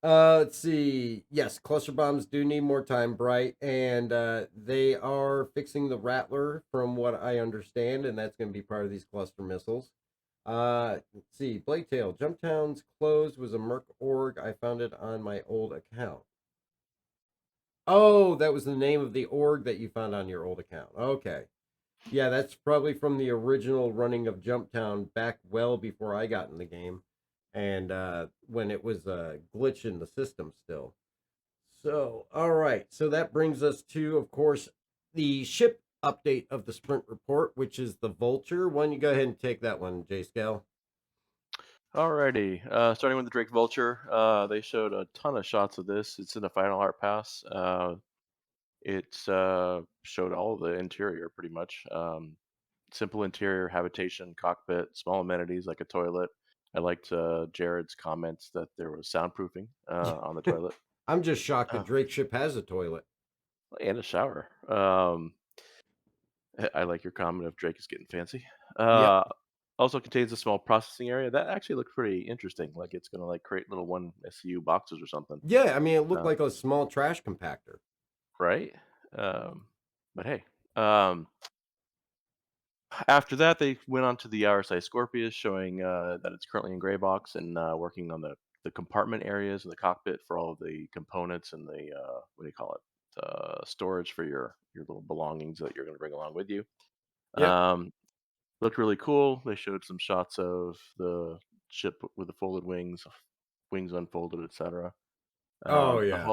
Let's see. Yes, cluster bombs do need more time, Bright, and they are fixing the Rattler from what I understand, and that's going to be part of these cluster missiles. Let's see. Bladetail, Jumptown's closed was a Merc org. I found it on my old account. Oh, that was the name of the org that you found on your old account. Okay. Yeah, that's probably from the original running of Jumptown back well before I got in the game. And when it was a glitch in the system still. So, all right. So that brings us to, of course, the ship update of the sprint report, which is the Vulture. Why don't you go ahead and take that one, J Scale? Alrighty. Starting with the Drake Vulture, they showed a ton of shots of this. It's in the final art pass. It showed all of the interior pretty much. Simple interior, habitation, cockpit, small amenities like a toilet. I liked Jared's comments that there was soundproofing on the toilet I'm just shocked that uh, Drake ship has a toilet. and a shower. I like your comment of Drake is getting fancy. Yep. Uh, Also contains a small processing area that actually looked pretty interesting. Like it's gonna like create little one SCU boxes or something, Yeah, I mean, it looked uh, like a small trash compactor. right? Um, but hey, um, after that they went on to the RSI Scorpius, showing that it's currently in gray box and working on the compartment areas of the cockpit for all of the components and the what do you call it? Storage for your little belongings that you're going to bring along with you. Yep. Um, Looked really cool. They showed some shots of the ship with the folded wings, wings unfolded, etc. Oh The yeah.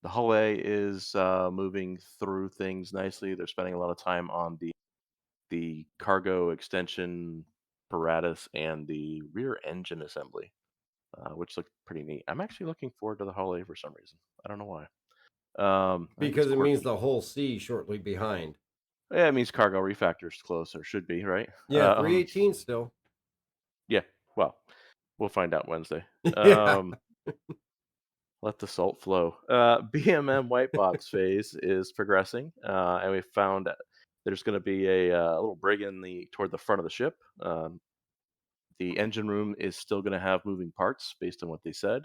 hull A is moving through things nicely. They're spending a lot of time on the cargo extension apparatus and the rear engine assembly, which looked pretty neat. I'm actually looking forward to the hull A for some reason. I don't know why. I think it's Because it means quirky. the whole sea shortly behind. Yeah, it means cargo refactors close or should be right. Yeah, 318 still. Yeah. Well, we'll find out Wednesday. Yeah. Let the salt flow. BMM white box phase is progressing, and we found that there's going to be a little brig in the toward the front of the ship. The engine room is still going to have moving parts based on what they said.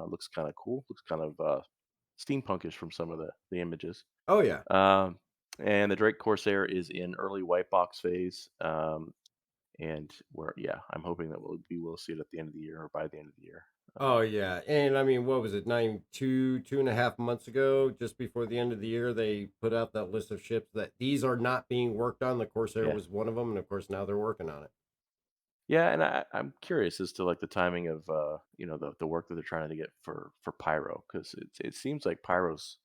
Looks kind of cool. Looks kind of steampunkish from some of the images. Oh yeah. Um, and the Drake Corsair is in early white box phase. And I'm hoping that we'll see it at the end of the year or by the end of the year. Oh yeah. And I mean, what was it? 2.5 months ago, just before the end of the year, they put out that list of ships that these are not being worked on. The Corsair Yeah. was one of them, and of course now they're working on it. Yeah, and I'm curious as to like the timing of the work that they're trying to get for Pyro, because it seems like Pyro's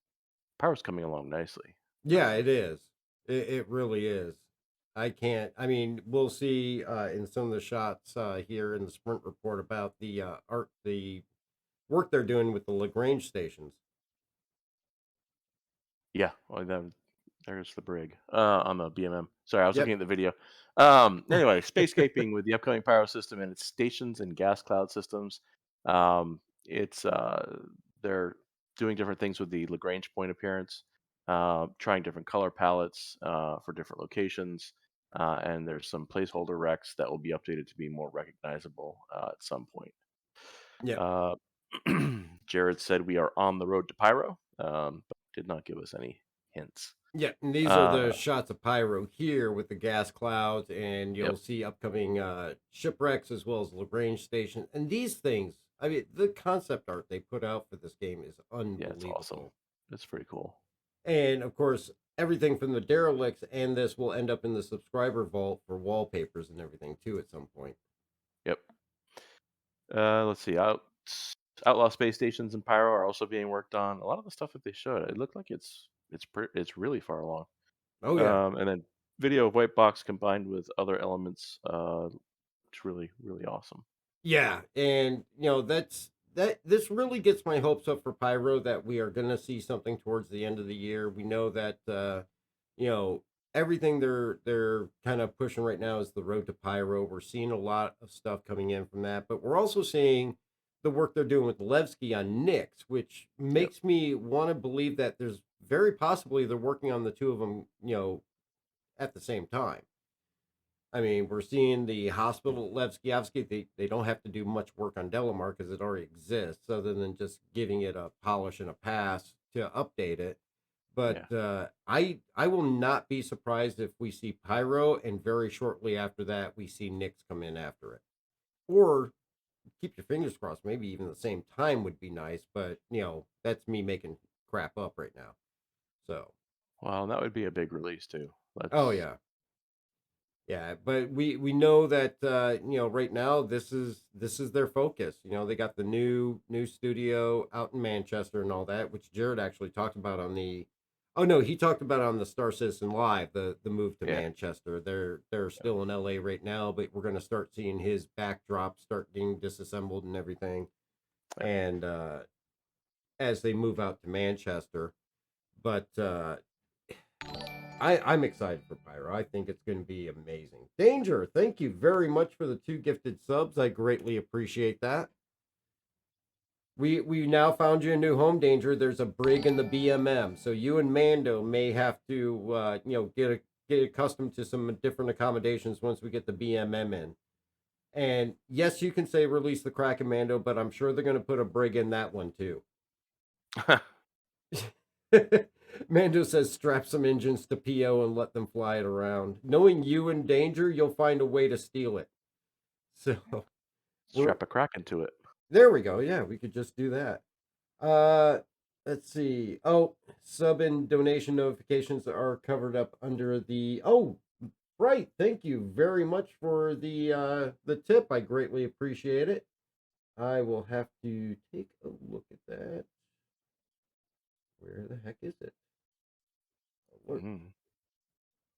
coming along nicely. Yeah, Um, it is. It really is. I mean, we'll see in some of the shots here in the sprint report about the work they're doing with the Lagrange stations. yeah, well, there's the brig on the BMM. Sorry, I was Yep. looking at the video. Anyway, spacescaping with the upcoming Pyro system and its stations and gas cloud systems. It's They're doing different things with the Lagrange point appearance, trying different color palettes for different locations, and there's some placeholder recs that will be updated to be more recognizable at some point. Yep. Uh, Jared said we are on the road to Pyro, but did not give us any hints. Yeah, and these are Uh, the shots of Pyro here with the gas clouds, and yep. you'll see upcoming shipwrecks as well as Lagrange station. And these things, I mean, the concept art they put out for this game is Yeah, it's awesome. unbelievable. It's pretty cool. And of course, everything from the derelicts and this will end up in the subscriber vault for wallpapers and everything too at some point. Yep. Let's see. Outlaw space stations and Pyro are also being worked on. A lot of the stuff that they showed, it looked like it's really far along. Oh yeah. And then video of white box combined with other elements. It's really awesome. Yeah, and this really gets my hopes up for Pyro that we are going to see something towards the end of the year. We know that you know everything they're kind of pushing right now is the road to Pyro. We're seeing a lot of stuff coming in from that, but we're also seeing the work they're doing with Levski on Nyx, which Yep. makes me want to believe that there's very possibly they're working on the two of them, at the same time. I mean, we're seeing the hospital at Levski. Obviously, they don't have to do much work on Delamar because it already exists, other than just giving it a polish and a pass to update it. Yeah. But I will not be surprised if we see Pyro, and very shortly after that, we see Nyx come in after it. Or keep your fingers crossed, maybe even the same time would be nice. But that's me making crap up right now. So, Well, that would be a big release too. oh Let's yeah. Yeah, but we know that right now this is their focus. They got the new studio out in Manchester and all that, which Jared actually talked about on the Oh no, he talked about it on the Star Citizen Live, the move to Yeah. Manchester. They're still in LA right now, but we're gonna start seeing his backdrop start getting disassembled and everything. Yeah. And as they move out to Manchester. But I'm excited for Pyro. I think it's going to be amazing. Danger, thank you very much for the 2 gifted subs. I greatly appreciate that. We now found you a new home, Danger. There's a brig in the BMM, so you and Mando may have to get accustomed to some different accommodations once we get the BMM in. And yes, you can say release the Kraken, Mando, but I'm sure they're going to put a brig in that one too. Mando says strap some engines to PO and let them fly it around. Knowing you in danger, you'll find a way to steal it. So Strap a crack into it. there we go. Yeah, we could just do that. Let's see. Oh, sub and donation notifications are covered up under the right. Thank you very much for the tip. I greatly appreciate it. I will have to take a look at that. Where the heck is it? Alert. Mm-hmm.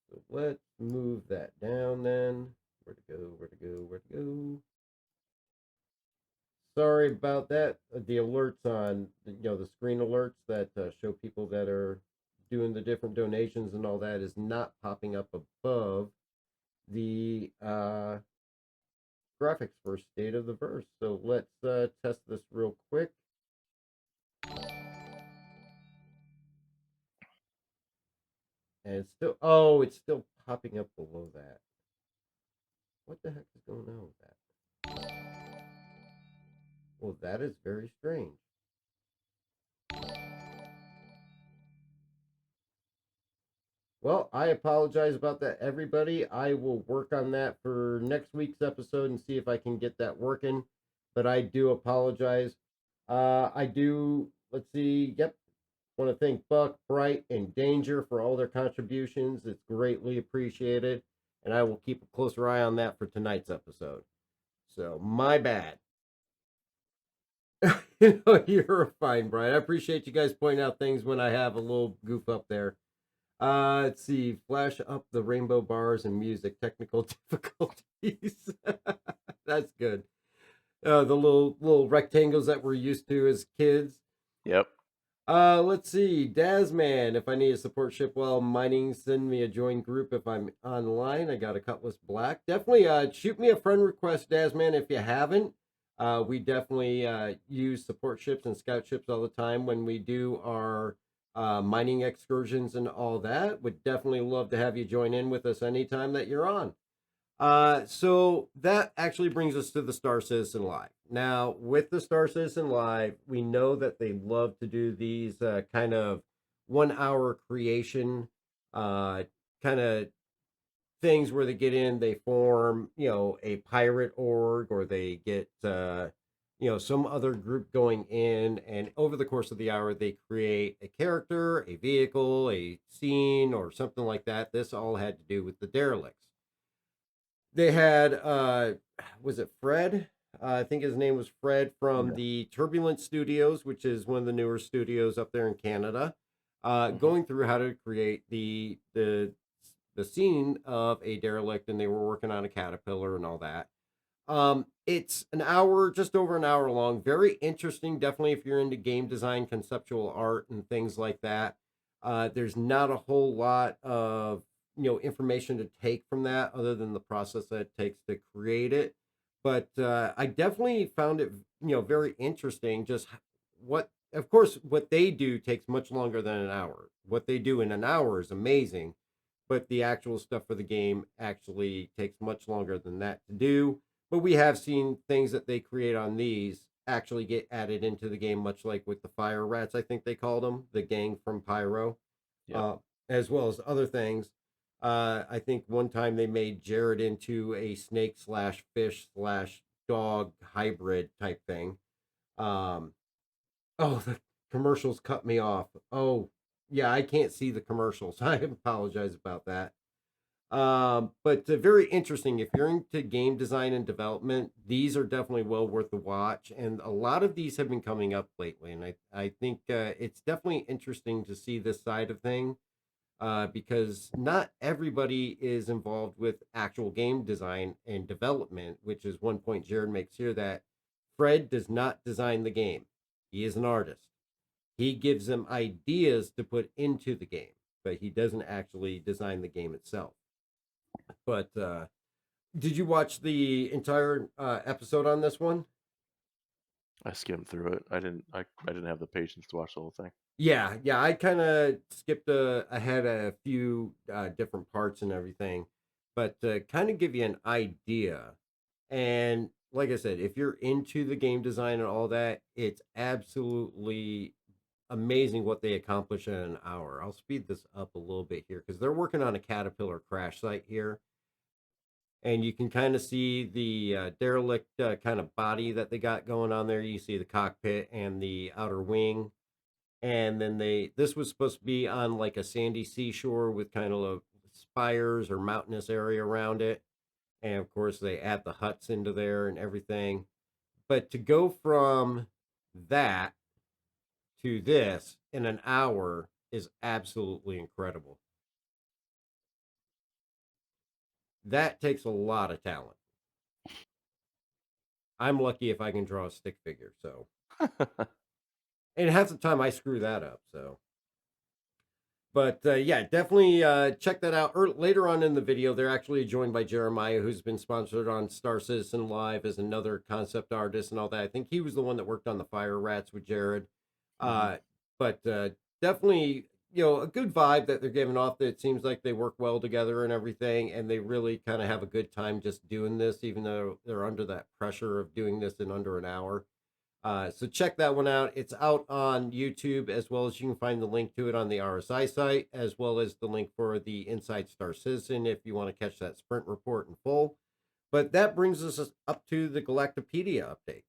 So let's move that down then. Where to go? Where to go? Where to go? Sorry about that. The alerts on, the screen alerts that show people that are doing the different donations and all that is not popping up above the graphics for State of the Verse. So let's test this real quick. And it's still popping up below that. What the heck is going on with that? Well, that is very strange. Well, I apologize about that, everybody. I will work on that for next week's episode and see if I can get that working. But I do apologize. Let's see. Yep. Want to thank Buck, Bright, and Danger for all their contributions. It's greatly appreciated. And I will keep a closer eye on that for tonight's episode. So, my bad. You're fine, Brian. I appreciate you guys pointing out things when I have a little goof up there. Let's see. Flash up the rainbow bars and music. Technical difficulties. That's good. The little rectangles that we're used to as kids. Yep. Let's see. Dazman, if I need a support ship while mining, send me a join group if I'm online. I got a Cutlass Black. Definitely shoot me a friend request, Dazman, if you haven't. We definitely use support ships and scout ships all the time when we do our mining excursions and all that. Would definitely love to have you join in with us anytime that you're on. So that actually brings us to the Star Citizen Live. Now, with the Star Citizen Live, we know that they love to do these kind of 1 hour creation kind of things where they get in, they form, a pirate org, or they get, some other group going in, and over the course of the hour, they create a character, a vehicle, a scene, or something like that. This all had to do with the derelicts. They had, was it Fred? I think his name was Fred from the Turbulent Studios, which is one of the newer studios up there in Canada, going through how to create the scene of a derelict, and they were working on a caterpillar and all that. It's an hour, just over an hour long. Very interesting, definitely if you're into game design, conceptual art, and things like that. There's not a whole lot of information to take from that other than the process that it takes to create it. But I definitely found it very interesting. Just of course, what they do takes much longer than an hour. What they do in an hour is amazing, but the actual stuff for the game actually takes much longer than that to do. But we have seen things that they create on these actually get added into the game, much like with the fire rats, I think they called them, the gang from Pyro, as well as other things. I think one time they made Jared into a snake slash fish slash dog hybrid type thing. Oh, the commercials cut me off. Oh, yeah, I can't see the commercials. I apologize about that. But very interesting. If you're into game design and development, these are definitely well worth the watch. And a lot of these have been coming up lately, and I think it's definitely interesting to see this side of thing because not everybody is involved with actual game design and development, which is one point Jared makes here that Fred does not design the game. He is an artist. He gives them ideas to put into the game, but he doesn't actually design the game itself. But did you watch the entire episode on this one? I skimmed through it. I didn't have the patience to watch the whole thing. Yeah, yeah. I kind of skipped ahead a few different parts and everything, but to kind of give you an idea. And like I said, if you're into the game design and all that, it's absolutely amazing what they accomplish in an hour. I'll speed this up a little bit here because they're working on a Caterpillar crash site here, and you can kind of see the derelict kind of body that they got going on there. You see the cockpit and the outer wing, and then this was supposed to be on like a sandy seashore with kind of spires or mountainous area around it, and of course they add the huts into there and everything. But to go from that to this in an hour is absolutely incredible. That takes a lot of talent. I'm lucky if I can draw a stick figure, so. And half the time I screw that up, so. But yeah, definitely check that out. Later on in the video, they're actually joined by Jeremiah, who's been sponsored on Star Citizen Live as another concept artist and all that. I think he was the one that worked on the Fire Rats with Jared. But definitely, a good vibe that they're giving off. That it seems like they work well together and everything, and they really kind of have a good time just doing this, even though they're under that pressure of doing this in under an hour. So check that one out. It's out on YouTube, as well as you can find the link to it on the RSI site, as well as the link for the Inside Star Citizen if you want to catch that sprint report in full. But that brings us up to the Galactopedia update.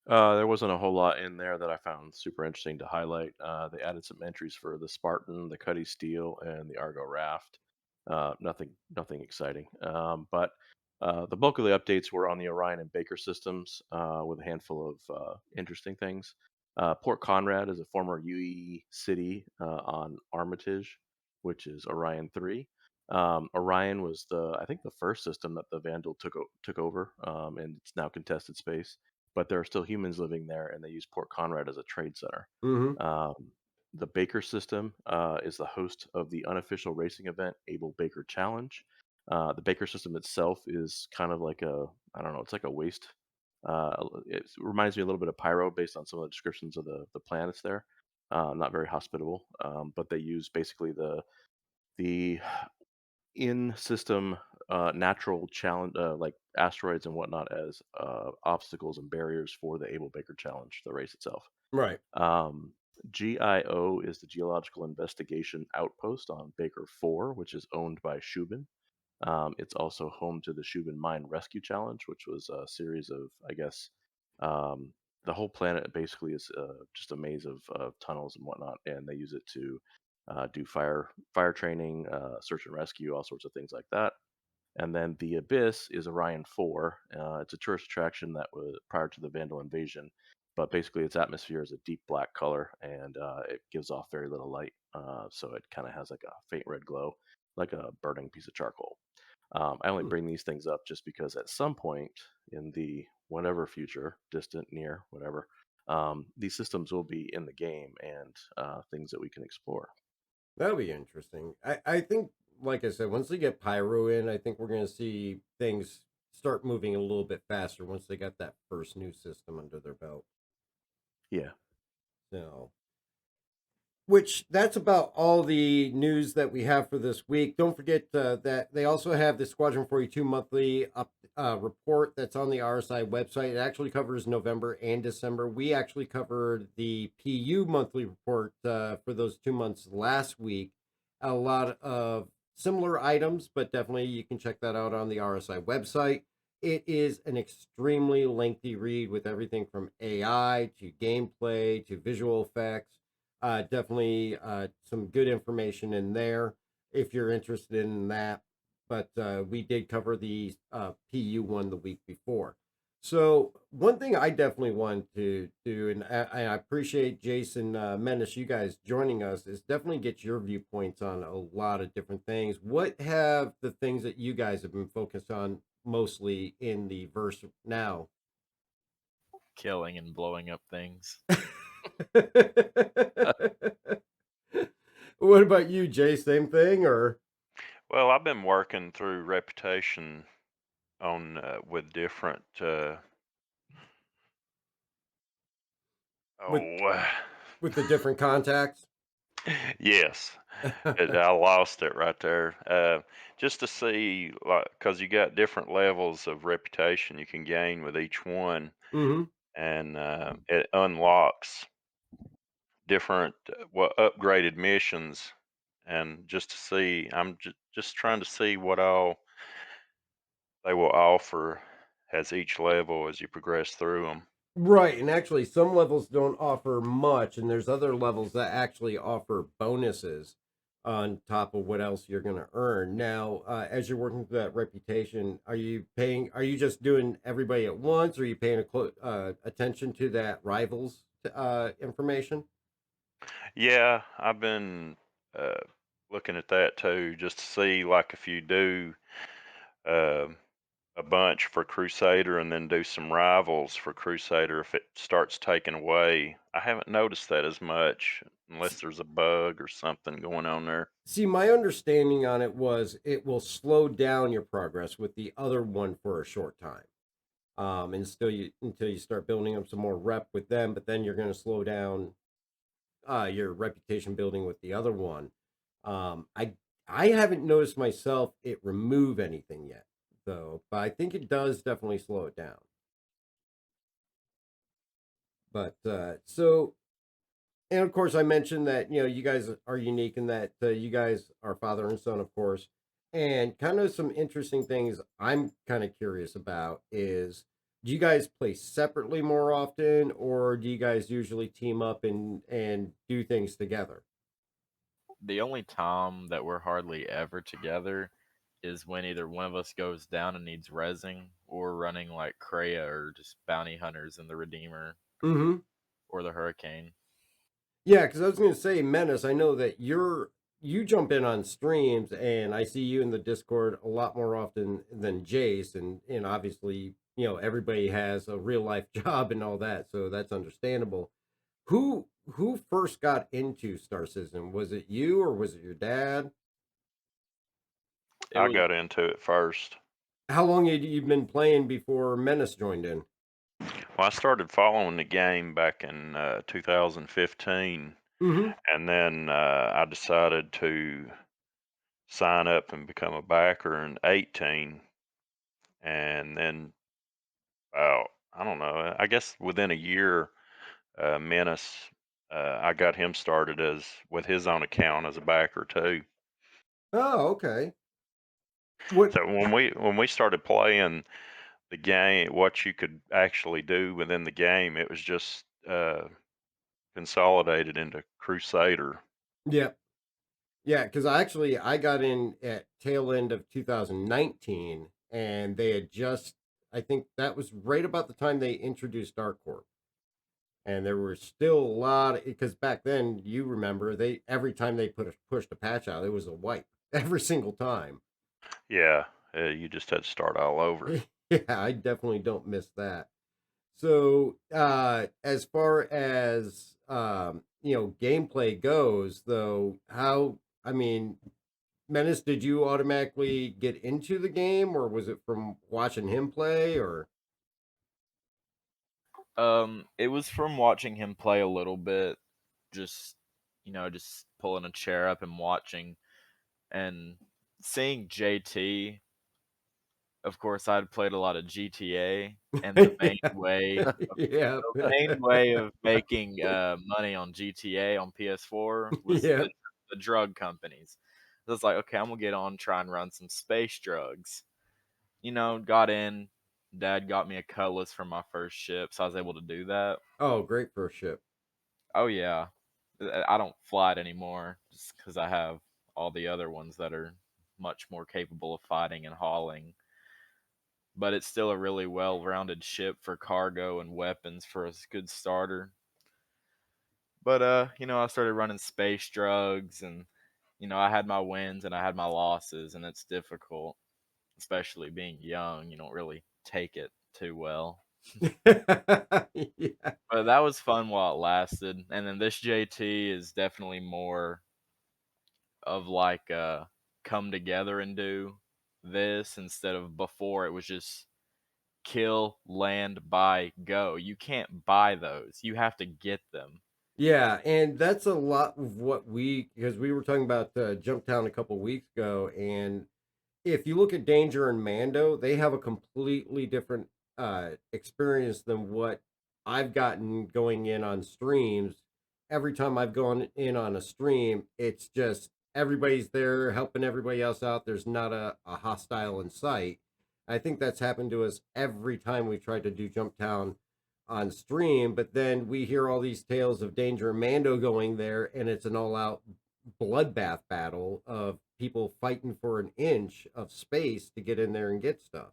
There wasn't a whole lot in there that I found super interesting to highlight. They added some entries for the Spartan, the Cuddy Steel, and the Argo Raft. Nothing exciting. But the bulk of the updates were on the Orion and Baker systems, with a handful of interesting things. Port Conrad is a former UE city on Armitage, which is Orion 3. Orion was I think the first system that the Vandal took over, and it's now contested space, but there are still humans living there, and they use Port Conrad as a trade center. Mm-hmm. The Baker system is the host of the unofficial racing event Able Baker Challenge. The Baker system itself is kind of like I don't know, it's like a waste. It reminds me a little bit of Pyro based on some of the descriptions of the planets there. Not very hospitable, but they use basically the in system natural challenge, like asteroids and whatnot, as obstacles and barriers for the Able Baker Challenge, the race itself. Right. GIO is the Geological Investigation Outpost on Baker 4, which is owned by Shubin. It's also home to the Shubin Mine Rescue Challenge, which was a series of, I guess, the whole planet basically is just a maze of tunnels and whatnot, and they use it to do fire training, search and rescue, all sorts of things like that. And then the Abyss is Orion 4. It's a tourist attraction that was prior to the Vandal invasion, but basically its atmosphere is a deep black color, and it gives off very little light, so it kind of has like a faint red glow, like a burning piece of charcoal. I only bring these things up just because at some point in the whatever future, distant, near, whatever, these systems will be in the game and things that we can explore. That'll be interesting. I think, like I said, once they get Pyro in, I think we're going to see things start moving a little bit faster once they got that first new system under their belt. Yeah. So, which that's about all the news that we have for this week. Don't forget that they also have the Squadron 42 monthly report that's on the RSI website. It actually covers November and December. We actually covered the PU monthly report for those 2 months last week. A lot of similar items, but definitely you can check that out on the RSI website. It is an extremely lengthy read with everything from AI to gameplay to visual effects. Definitely some good information in there. if you're interested in that. But we did cover the PU one the week before. So one thing I definitely want to do, and I appreciate Jason Menace, you guys joining us, is definitely get your viewpoints on a lot of different things. What have the things that you guys have been focused on mostly in the verse now? Killing and blowing up things. What about you, Jay? Same thing, or Well, I've been working through reputation on with different. with Oh, with the different contacts? yes. I lost it right there. Just to see, like, because you got different levels of reputation you can gain with each one, Hmm. and it unlocks different, well, upgraded missions. And just to see, I'm just trying to see what all they will offer as each level as you progress through them. Right, and actually, some levels don't offer much, and there's other levels that actually offer bonuses on top of what else you're going to earn. Now, as you're working through that reputation, are you paying? Are you just doing everybody at once? Or are you paying attention to that rivals information? Yeah, I've been uh, looking at that too, just to see, like, if you do uh, a bunch for Crusader and then do some rivals for Crusader, if it starts taking away. I haven't noticed that as much unless there's a bug or something going on there. See, my understanding on it was it will slow down your progress with the other one for a short time. And still you until you start building up some more rep with them, but then you're going to slow down your reputation building with the other one. Um, I I haven't noticed myself it remove anything yet though, but I think it does definitely slow it down. But so and of course, I mentioned that you guys are unique in that you guys are father and son, of course. And kind of some interesting things I'm kind of curious about is, do you guys play separately more often, or do you guys usually team up and do things together? The only time that we're hardly ever together is when either one of us goes down and needs resing, or running like Kreia or just bounty hunters in the Redeemer Mm-hmm. or the Hurricane. Yeah, because I was going to say, Menace, I know that you jump in on streams, and I see you in the Discord a lot more often than Jace, and obviously, everybody has a real life job and all that, so that's understandable. Who first got into Star Citizen? Was it you or was it your dad? It I was got into it first. How long had you been playing before Menace joined in? Well, I started following the game back in 2015, Mm-hmm. and then I decided to sign up and become a backer in 18, and then about, I don't know, I guess within a year, Menace, I got him started as with his own account as a backer too. Oh, okay. What? So when we started playing the game, what you could actually do within the game, it was just consolidated into Crusader. Yeah, yeah. Because I got in at tail end of 2019, and they had just. I think that was right about the time they introduced Dark Corp, and there were still a lot because back then you remember they every time they pushed a patch out, it was a wipe every single time. Yeah, you just had to start all over. Yeah, I definitely don't miss that. So, as far as gameplay goes, though, I mean, Menace, did you automatically get into the game, or was it from watching him play, or? it was from watching him play a little bit, just just pulling a chair up and watching and seeing JT. Of course, I'd played a lot of GTA, and the main way Yeah, the main way of making money on GTA on PS4 was yeah. the drug companies. So it's like, okay, I'm gonna get on, try and run some space drugs. Got in. Dad got me a cutlass for my first ship, so I was able to do that. Oh, great first ship. Oh yeah, I don't fly it anymore just because I have all the other ones that are much more capable of fighting and hauling. But it's still a really well-rounded ship for cargo and weapons for a good starter. But I started running space drugs, and I had my wins and I had my losses, and it's difficult, especially being young. You don't really take it too well. Yeah. But that was fun while it lasted. And then this JT is definitely more of like come together and do this instead of before it was just kill, land, buy, go. You can't buy those. You have to get them. Yeah, and that's a lot of what because we were talking about Jumptown a couple weeks ago, and if you look at Danger and Mando, they have a completely different experience than what I've gotten going in on streams. Every time I've gone in on a stream, it's just everybody's there helping everybody else out. There's not a hostile in sight. I think that's happened to us every time we tried to do Jumptown on stream, but then we hear all these tales of Danger and Mando going there, and it's an all-out bloodbath battle of people fighting for an inch of space to get in there and get stuff.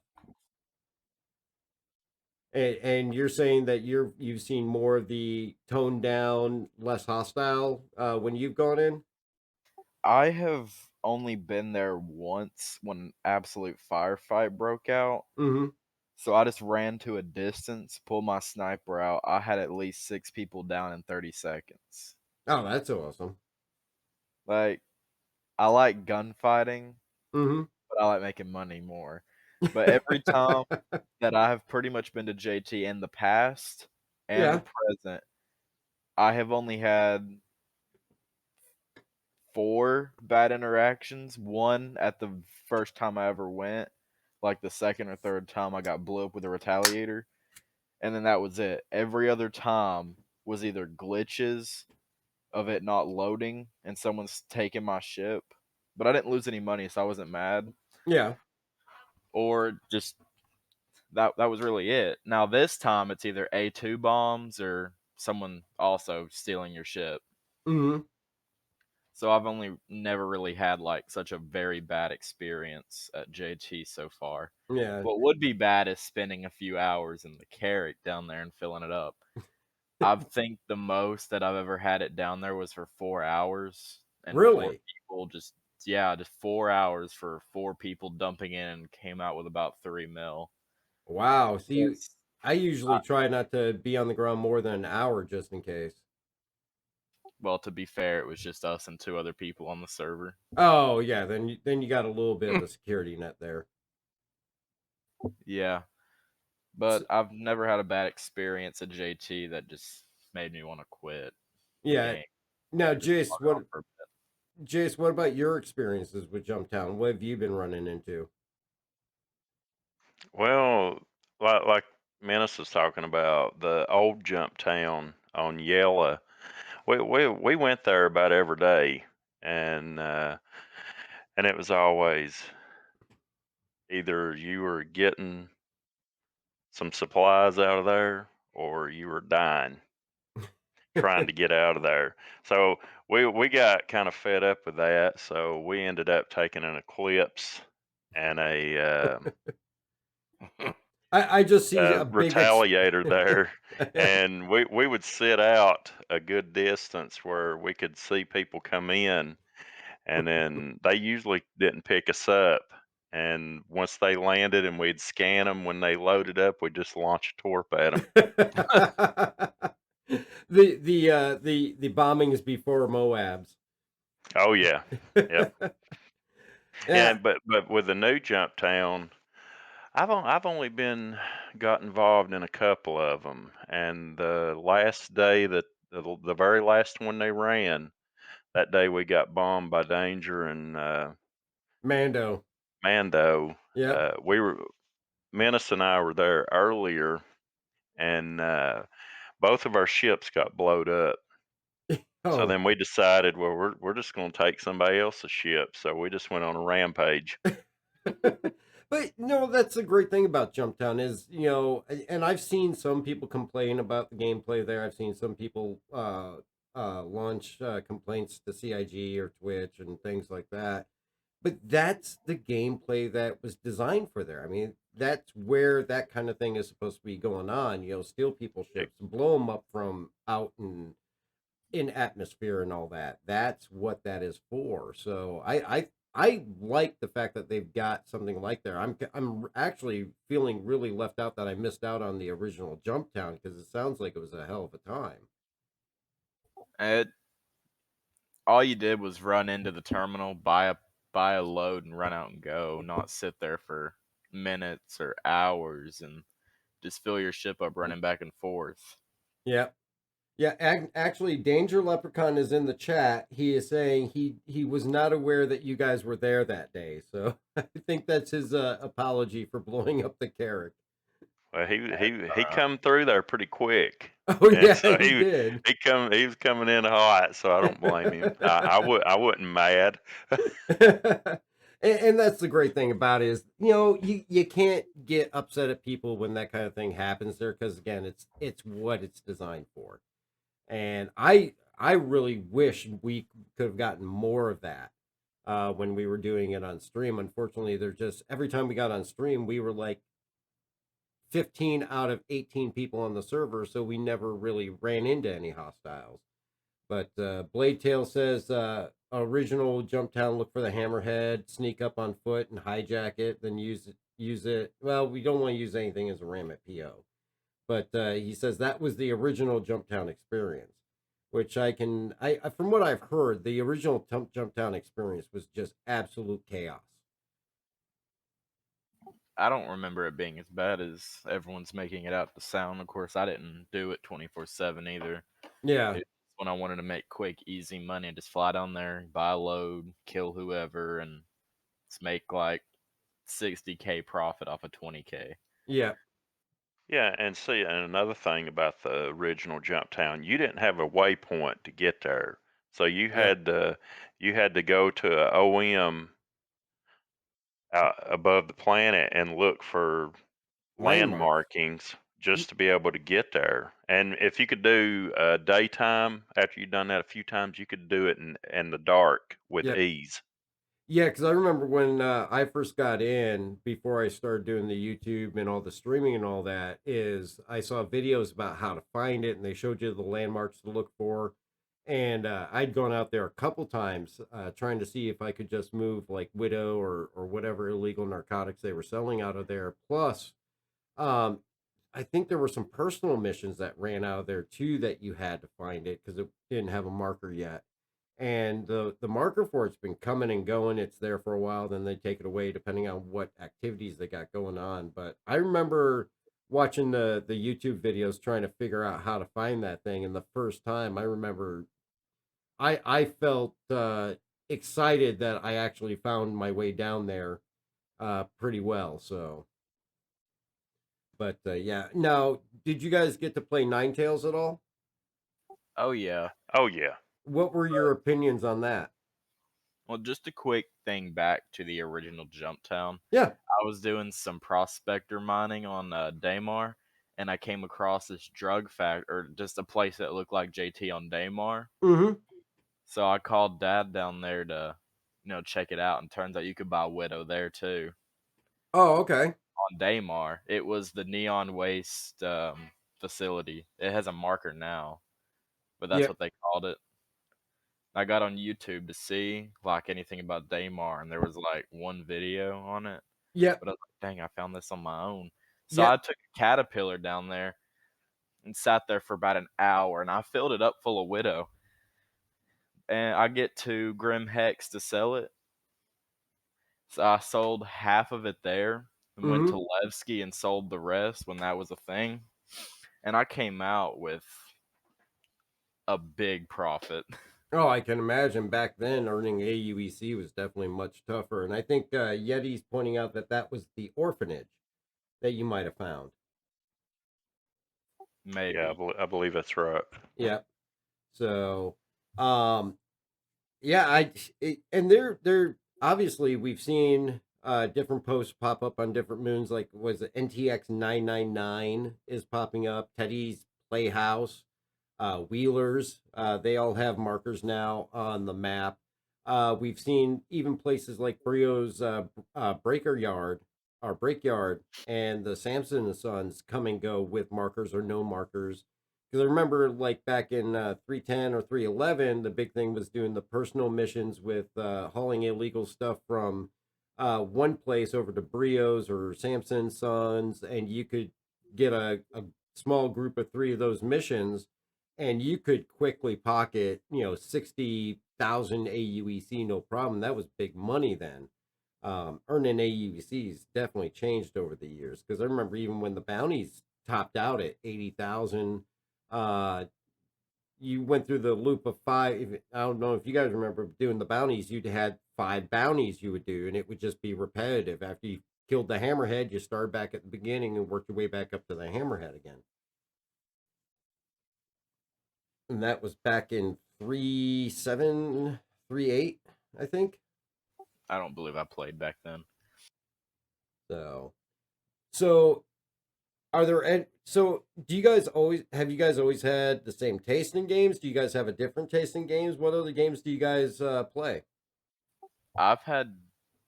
And you're saying that you've seen more of the toned down, less hostile when you've gone in? I have only been there once when an absolute firefight broke out. Mm-hmm. So I just ran to a distance, pulled my sniper out. I had at least 6 people down in 30 seconds. Oh, that's awesome. Like, I like gunfighting, Mm-hmm. but I like making money more. But every time that I have pretty much been to JT in the past and the Yeah. present, I have only had 4 bad interactions. One at the first time I ever went, like the second or third time I got blew up with a retaliator, and then that was it. Every other time was either glitches of it not loading and someone's taking my ship, but I didn't lose any money, so I wasn't mad, Yeah. or just that was really it. Now this time it's either A2 bombs or someone also stealing your ship. Mm-hmm. So I've only never really had like such a very bad experience at JT so far. Yeah. What would be bad is spending a few hours in the carrot down there and filling it up. I think the most that I've ever had it down there was for 4 hours, and 4 Really? people just 4 hours for 4 people dumping in and came out with about 3 mil. Wow. See, Yes. I usually try not to be on the ground more than an hour just in case. Well, to be fair, it was just us and 2 other people on the server. Oh, yeah, then you got a little bit of a security net there. Yeah. But I've never had a bad experience at JT that just made me want to quit the Yeah. game. Now, Just log off for a bit. Jace, what about your experiences with Jumptown? What have you been running into? Well, like Menace was talking about, the old jump town on Yella. We went there about every day, and it was always either you were getting some supplies out of there or you were dying trying to get out of there. So we got kind of fed up with that. So we ended up taking an Eclipse and I just see a a big Retaliator there, and we would sit out a good distance where we could see people come in, and then they usually didn't pick us up. And once they landed and we'd scan them when they loaded up, we'd just launch a torp at them. the bombings before Moabs. Oh yeah, yep. Yeah, And but with the new jump town, I've only been got involved in a couple of them, and the last day that the very last one they ran, that day we got bombed by Danger and Mando. Mando. Yep. We were Menace and I were there earlier, and both of our ships got blowed up. So Oh. then we decided, well, we're just going to take somebody else's ship. So we just went on a rampage. But no, that's the great thing about Jumptown is, and I've seen some people complain about the gameplay there. I've seen some people launch complaints to CIG or Twitch and things like that. But that's the gameplay that was designed for there. I mean, that's where that kind of thing is supposed to be going on. You know, steal people's ships and blow them up from out in atmosphere and all that. That's what that is for. So I like the fact that they've got something like there. I'm actually feeling really left out that I missed out on the original Jump Town because it sounds like it was a hell of a time. It all you did was run into the terminal, buy a load, and run out and go. Not sit there for minutes or hours and just fill your ship up running back and forth. Yeah. Yeah, actually, Danger Leprechaun is in the chat. He is saying he was not aware that you guys were there that day. So I think that's his apology for blowing up the carrick. Well, he come through there pretty quick, Oh and yeah, so he did. he was coming in hot. So I don't blame him. I wasn't mad. And that's the great thing about it is, you know, you can't get upset at people when that kind of thing happens there because again, it's what it's designed for. And I really wish we could have gotten more of that when we were doing it on stream. Unfortunately, there's just every time we got on stream, we were like 15 out of 18 people on the server, so we never really ran into any hostiles. But Blade Tail says original Jump Town, look for the hammerhead, sneak up on foot and hijack it, then use it. Well, we don't want to use anything as a ram at PO. But he says that was the original Jump Town experience, which I from what I've heard, the original Jump Town experience was just absolute chaos. I don't remember it being as bad as everyone's making it out to sound. Of course, I didn't do it 24/7 either. Yeah, It's when I wanted to make quick, easy money and just fly down there, buy a load, kill whoever, and just make like 60K profit off of 20K. yeah, Yeah, and see, and another thing about the original Jump Town, you didn't have a waypoint to get there, so yeah. you had to go to a OM above the planet and look for Landmarks. landmarkings just to be able to get there. And if you could do daytime after you've done that a few times, you could do it in the dark with Yep. ease. Yeah, because I remember when I first got in, before I started doing the YouTube and all the streaming and all that, is I saw videos about how to find it, and they showed you the landmarks to look for. And I'd gone out there a couple times trying to see if I could just move like Widow or whatever illegal narcotics they were selling out of there. Plus, um, I think there were some personal missions that ran out of there too that you had to find it because it didn't have a marker yet. And the marker for it's been coming and going. It's there for a while, then they take it away depending on what activities they got going on. But I remember watching the YouTube videos trying to figure out how to find that thing. And the first time I remember I felt excited that I actually found my way down there pretty well. So but yeah. Now, did you guys get to play Ninetales at all? Oh yeah. Oh yeah. What were your opinions on that? Well, just a quick thing back to the original Jump Town. Yeah. I was doing some prospector mining on Daymar, and I came across this drug or just a place that looked like JT on Daymar. Mm-hmm. So I called Dad down there to, check it out, and turns out you could buy Widow there too. Oh, okay. On Daymar, it was the Neon Waste facility. It has a marker now, but that's Yep. what they called it. I got on YouTube to see like anything about Daymar, and there was like one video on it. Yep. But I was like, dang, I found this on my own. So I Yep. took a caterpillar down there and sat there for about an hour, and I filled it up full of Widow. And I get to Grim Hex to sell it. So I sold half of it there and went Mm-hmm. to Levski and sold the rest when that was a thing. And I came out with a big profit. Oh, I can imagine back then earning AUEC was definitely much tougher. And I think Yeti's pointing out that that was the orphanage that you might have found. Maybe. Yeah, I believe that's right. Yep. So, yeah, and they're obviously we've seen different posts pop up on different moons. Like was it NTX 999 is popping up, Teddy's Playhouse. wheelers. They all have markers now on the map. We've seen even places like Brio's breaker yard or break yard and the Samson and Sons come and go with markers or no markers. Because I remember, like back in 310 or 311, the big thing was doing the personal missions with hauling illegal stuff from one place over to Brio's or Samson Sons, and you could get a small group of three of those missions, and you could quickly pocket 60,000 AUEC, no problem. That was big money then. Earning AUECs definitely changed over the years, because I remember even when the bounties topped out at 80,000, uh, you went through the loop of five. I don't know if you guys remember doing the bounties. You'd had 5 bounties you would do, and it would just be repetitive. After you killed the hammerhead, you started back at the beginning and worked your way back up to the hammerhead again. And that was back in 3.7, 3.8, I think. I don't believe I played back then. So are there so do you guys always had the same taste in games? Do you guys have a different taste in games? What other games do you guys play? I've had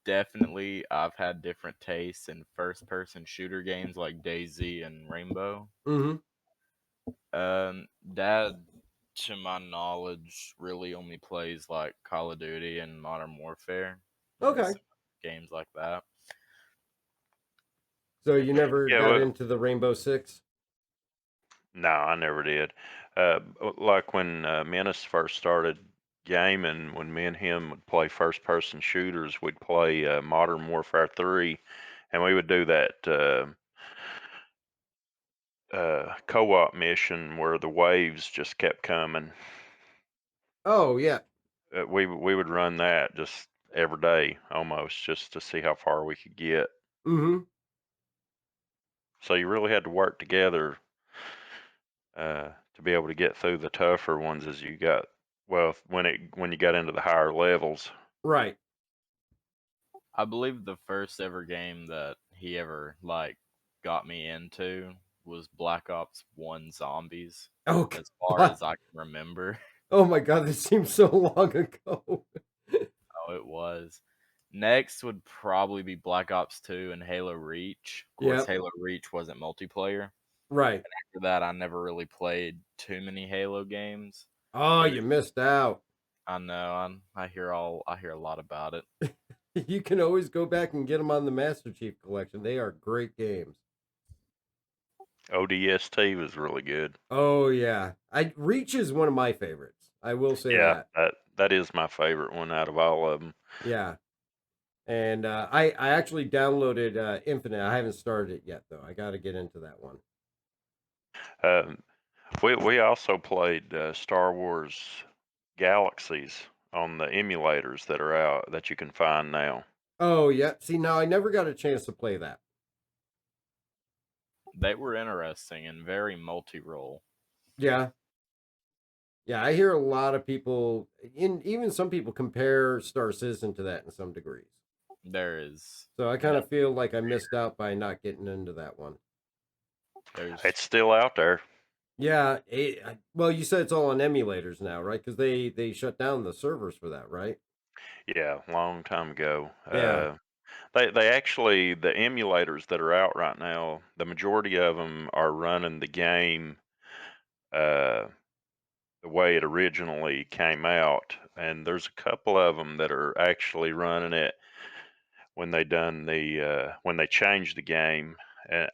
different tastes in first person shooter games like DayZ and Rainbow. Mm-hmm. Dad, to my knowledge, really only plays like Call of Duty and Modern Warfare. Okay. some games like that. So you never Yeah, got well, into the Rainbow Six? no, I never did. Like when Menace first started gaming, when me and him would play first-person shooters, we'd play Modern Warfare 3, and we would do that co-op mission where the waves just kept coming. Oh yeah. We would run that just every day almost, just to see how far we could get. Mm-hmm. So you really had to work together to be able to get through the tougher ones as you got, well, when you got into the higher levels. Right. I believe the first ever game that he ever like got me into was Black Ops 1 Zombies, Oh, as far God. as I can remember. Oh my God, this seems so long ago. Oh, it was. Next would probably be Black Ops 2 and Halo Reach. Of course, Yep. Halo Reach wasn't multiplayer. Right. After that, I never really played too many Halo games. Oh, But you missed out. I know I hear a lot about it. You can always go back and get them on the Master Chief Collection. They are great games. ODST was really good. Oh yeah, I Reach is one of my favorites. I will say Yeah, that. that is my favorite one out of all of them. Yeah, and I actually downloaded Infinite. I haven't started it yet though. I got to get into that one. Um, we also played Star Wars Galaxies on the emulators that are out that you can find now. Oh yeah. See, now I never got a chance to play that. They were interesting and very multi-role. Yeah. Yeah, I hear a lot of people, even some people, compare Star Citizen to that in some degrees. There is So I kind of feel like I missed out by not getting into that one. there's It's still out there. Yeah, well, you said it's all on emulators now, right? Because they shut down the servers for that, right? Yeah, long time ago. Yeah. They actually, the emulators that are out right now, the majority of them are running the game uh, the way it originally came out, and there's a couple of them that are actually running it when when they changed the game. And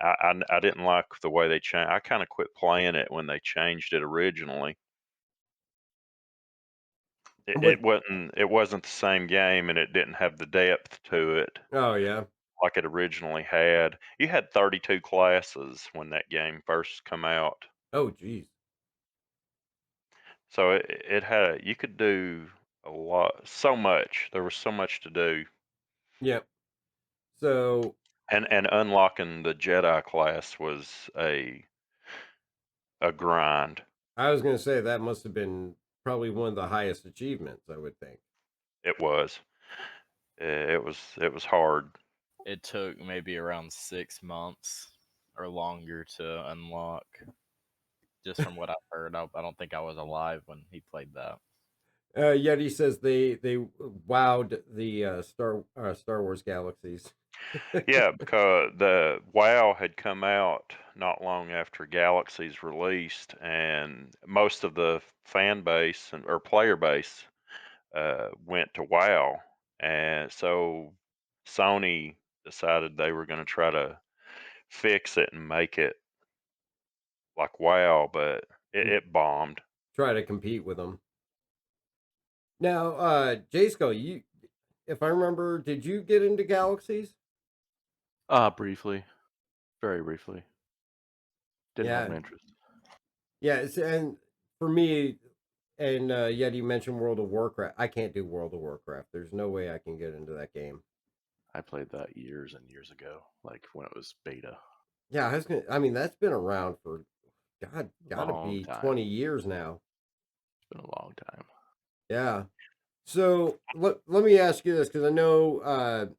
I didn't like the way they changed. I kind of quit playing it when they changed it originally. What? It wasn't the same game, and it didn't have the depth to it Oh yeah. like it originally had. You had 32 classes when that game first come out. Oh geez. So it had, you could do a lot, so much. There was so much to do. Yep. So And unlocking the Jedi class was a grind. I was gonna say that must have been probably one of the highest achievements, I would think. It was. It was hard. It took maybe around 6 months or longer to unlock. just from what I've heard. I don't think I was alive when he played that. Yeti says they wowed the Star Wars Galaxies. Yeah, because the WoW had come out not long after Galaxies released, and most of the fan base or player base went to WoW, and so Sony decided they were going to try to fix it and make it like WoW, but it bombed. Try to compete with them. Now, Jaceco, if I remember, did you get into Galaxies? Briefly, very briefly. Didn't hold Yeah, my interest. yeah, and for me, and Yeti, you mentioned World of Warcraft. I can't do World of Warcraft. There's no way I can get into that game. I played that years and years ago, like when it was beta. Yeah, I mean, that's been around for gotta Long be time. 20 years now. It's been a long time. Yeah. So let me ask you this, because I know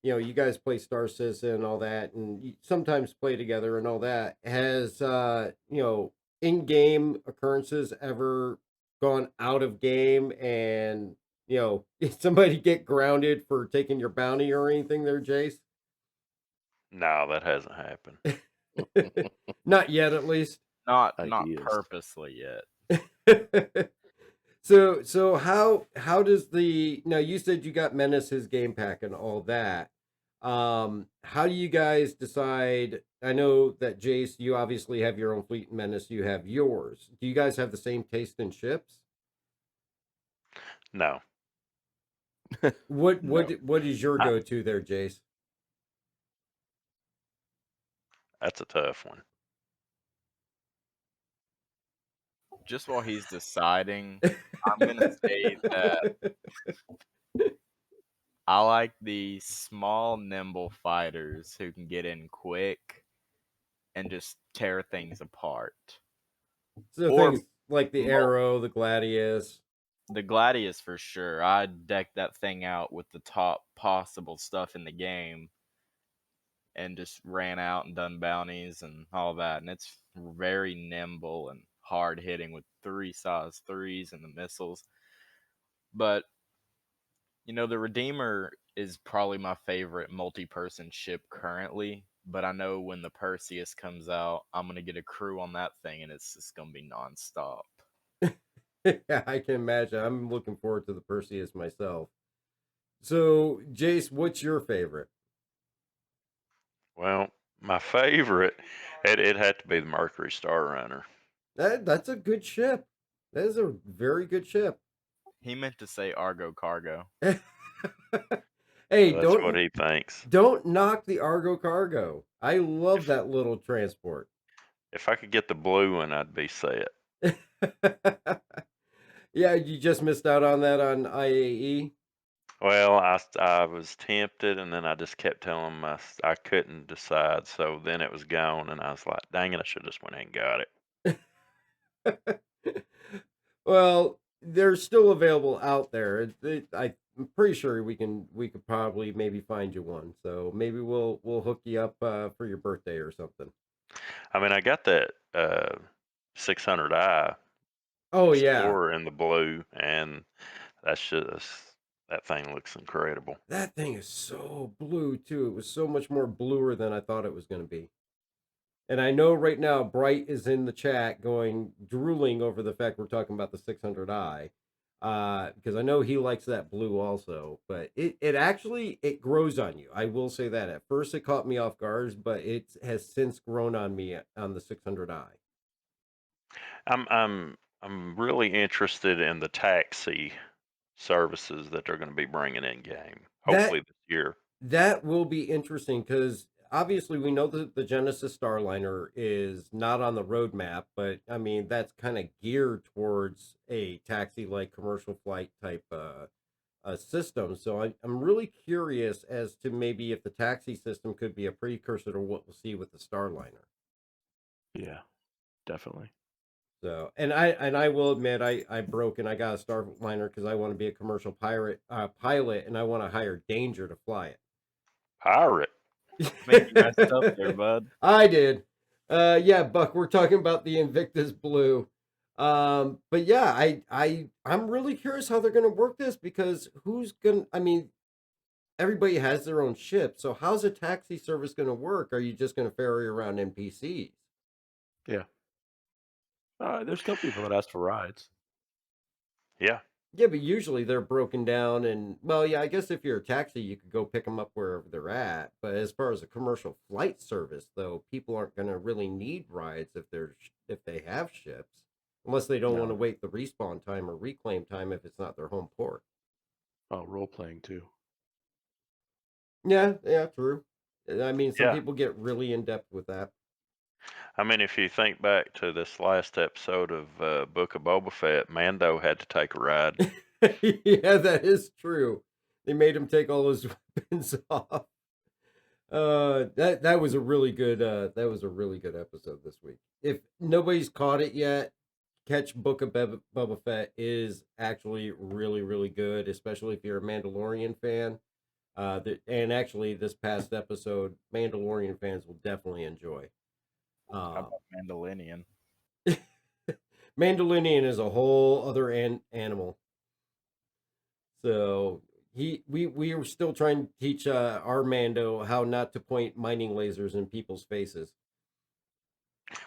you guys play Star Citizen and all that, and you sometimes play together and all that. Has in-game occurrences ever gone out of game, and did somebody get grounded for taking your bounty or anything there, Jace? No, that hasn't happened. Not yet, at least. Not Ideas. purposely yet. So how does now you said you got Menace his game pack and all that. How do you guys decide? I know that Jace, you obviously have your own fleet, and Menace, you have yours. Do you guys have the same taste in ships? No. What No. what is your I- go-to there, Jace? That's a tough one. Just while he's deciding, I'm gonna say that I like the small, nimble fighters who can get in quick and just tear things apart. So Or things like the Arrow, the Gladius. the Gladius for sure. I decked that thing out with the top possible stuff in the game and just ran out and done bounties and all that. And it's very nimble and hard hitting with 3 size 3s and the missiles. But the Redeemer is probably my favorite multi-person ship currently. But I know when the Perseus comes out, I'm gonna get a crew on that thing, and it's just gonna be nonstop. Yeah, I can imagine. I'm looking forward to the Perseus myself. So, Jace, what's your favorite? Well, my favorite, it had to be the Mercury Star Runner. That's a good ship. That is a very good ship. He meant to say Argo Cargo. Hey, That's what he thinks. don't knock the Argo Cargo. I love that little transport. If I could get the blue one, I'd be set. Yeah, you just missed out on that on IAE. Well, I was tempted, and then I just kept telling him I couldn't decide. So then it was gone, and I was like, dang it, I should have just went ahead and got it. Well, they're still available out there. I'm pretty sure we could probably maybe find you one. So maybe we'll hook you up for your birthday or something. I mean, I got that 600i Oh yeah, Explorer in the blue, and that's just that thing looks incredible. that thing is so blue too. It was so much more bluer than I thought it was going to be. And I know right now Bright is in the chat drooling over the fact we're talking about the 600i. Because I know he likes that blue also, but it actually it grows on you. I will say that. At first it caught me off guard, but it has since grown on me on the 600i. I'm really interested in the taxi services that they're going to be bringing in game, hopefully this year. That will be interesting because obviously we know that the Genesis Starliner is not on the roadmap, but I mean that's kind of geared towards a taxi-like commercial flight type system. So I'm really curious as to maybe if the taxi system could be a precursor to what we'll see with the Starliner. Yeah, definitely. So, and I will admit I broke and I got a Starliner because I want to be a commercial pilot, and I want to hire Danger to fly it. Pirate. I think you messed up there, bud. I did. Yeah, Buck, we're talking about the Invictus Blue. But yeah, I'm really curious how they're gonna work this because who's gonna I mean, everybody has their own ship, so how's a taxi service gonna work? Are you just gonna ferry around NPCs? Yeah. There's still people that ask for rides. Yeah. Yeah, but usually they're broken down and well, yeah, I guess if you're a taxi, you could go pick them up wherever they're at. But as far as a commercial flight service, though, people aren't going to really need rides if they have ships, unless they don't want to No. wait the respawn time or reclaim time if it's not their home port. Oh, role playing too. Yeah, yeah, true. I mean, some Yeah. people get really in depth with that. I mean, if you think back to this last episode of Book of Boba Fett, Mando had to take a ride. Yeah, that is true. They made him take all his weapons off. That was a really good episode this week. If nobody's caught it yet, catch Book of Boba Fett is actually really really good, especially if you're a Mandalorian fan. And actually, this past episode, Mandalorian fans will definitely enjoy. How about Mandalorian? Mandalorian is a whole other animal. So we were still trying to teach our Mando how not to point mining lasers in people's faces.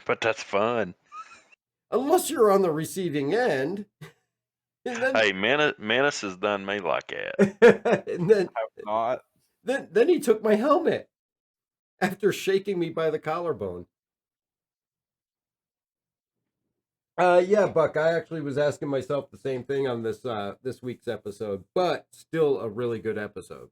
But that's fun. Unless you're on the receiving end. And then, Hey, Menace has done me like that. and then, Not. then he took my helmet after shaking me by the collarbone. Yeah, Buck, I actually was asking myself the same thing on this week's episode, but still a really good episode.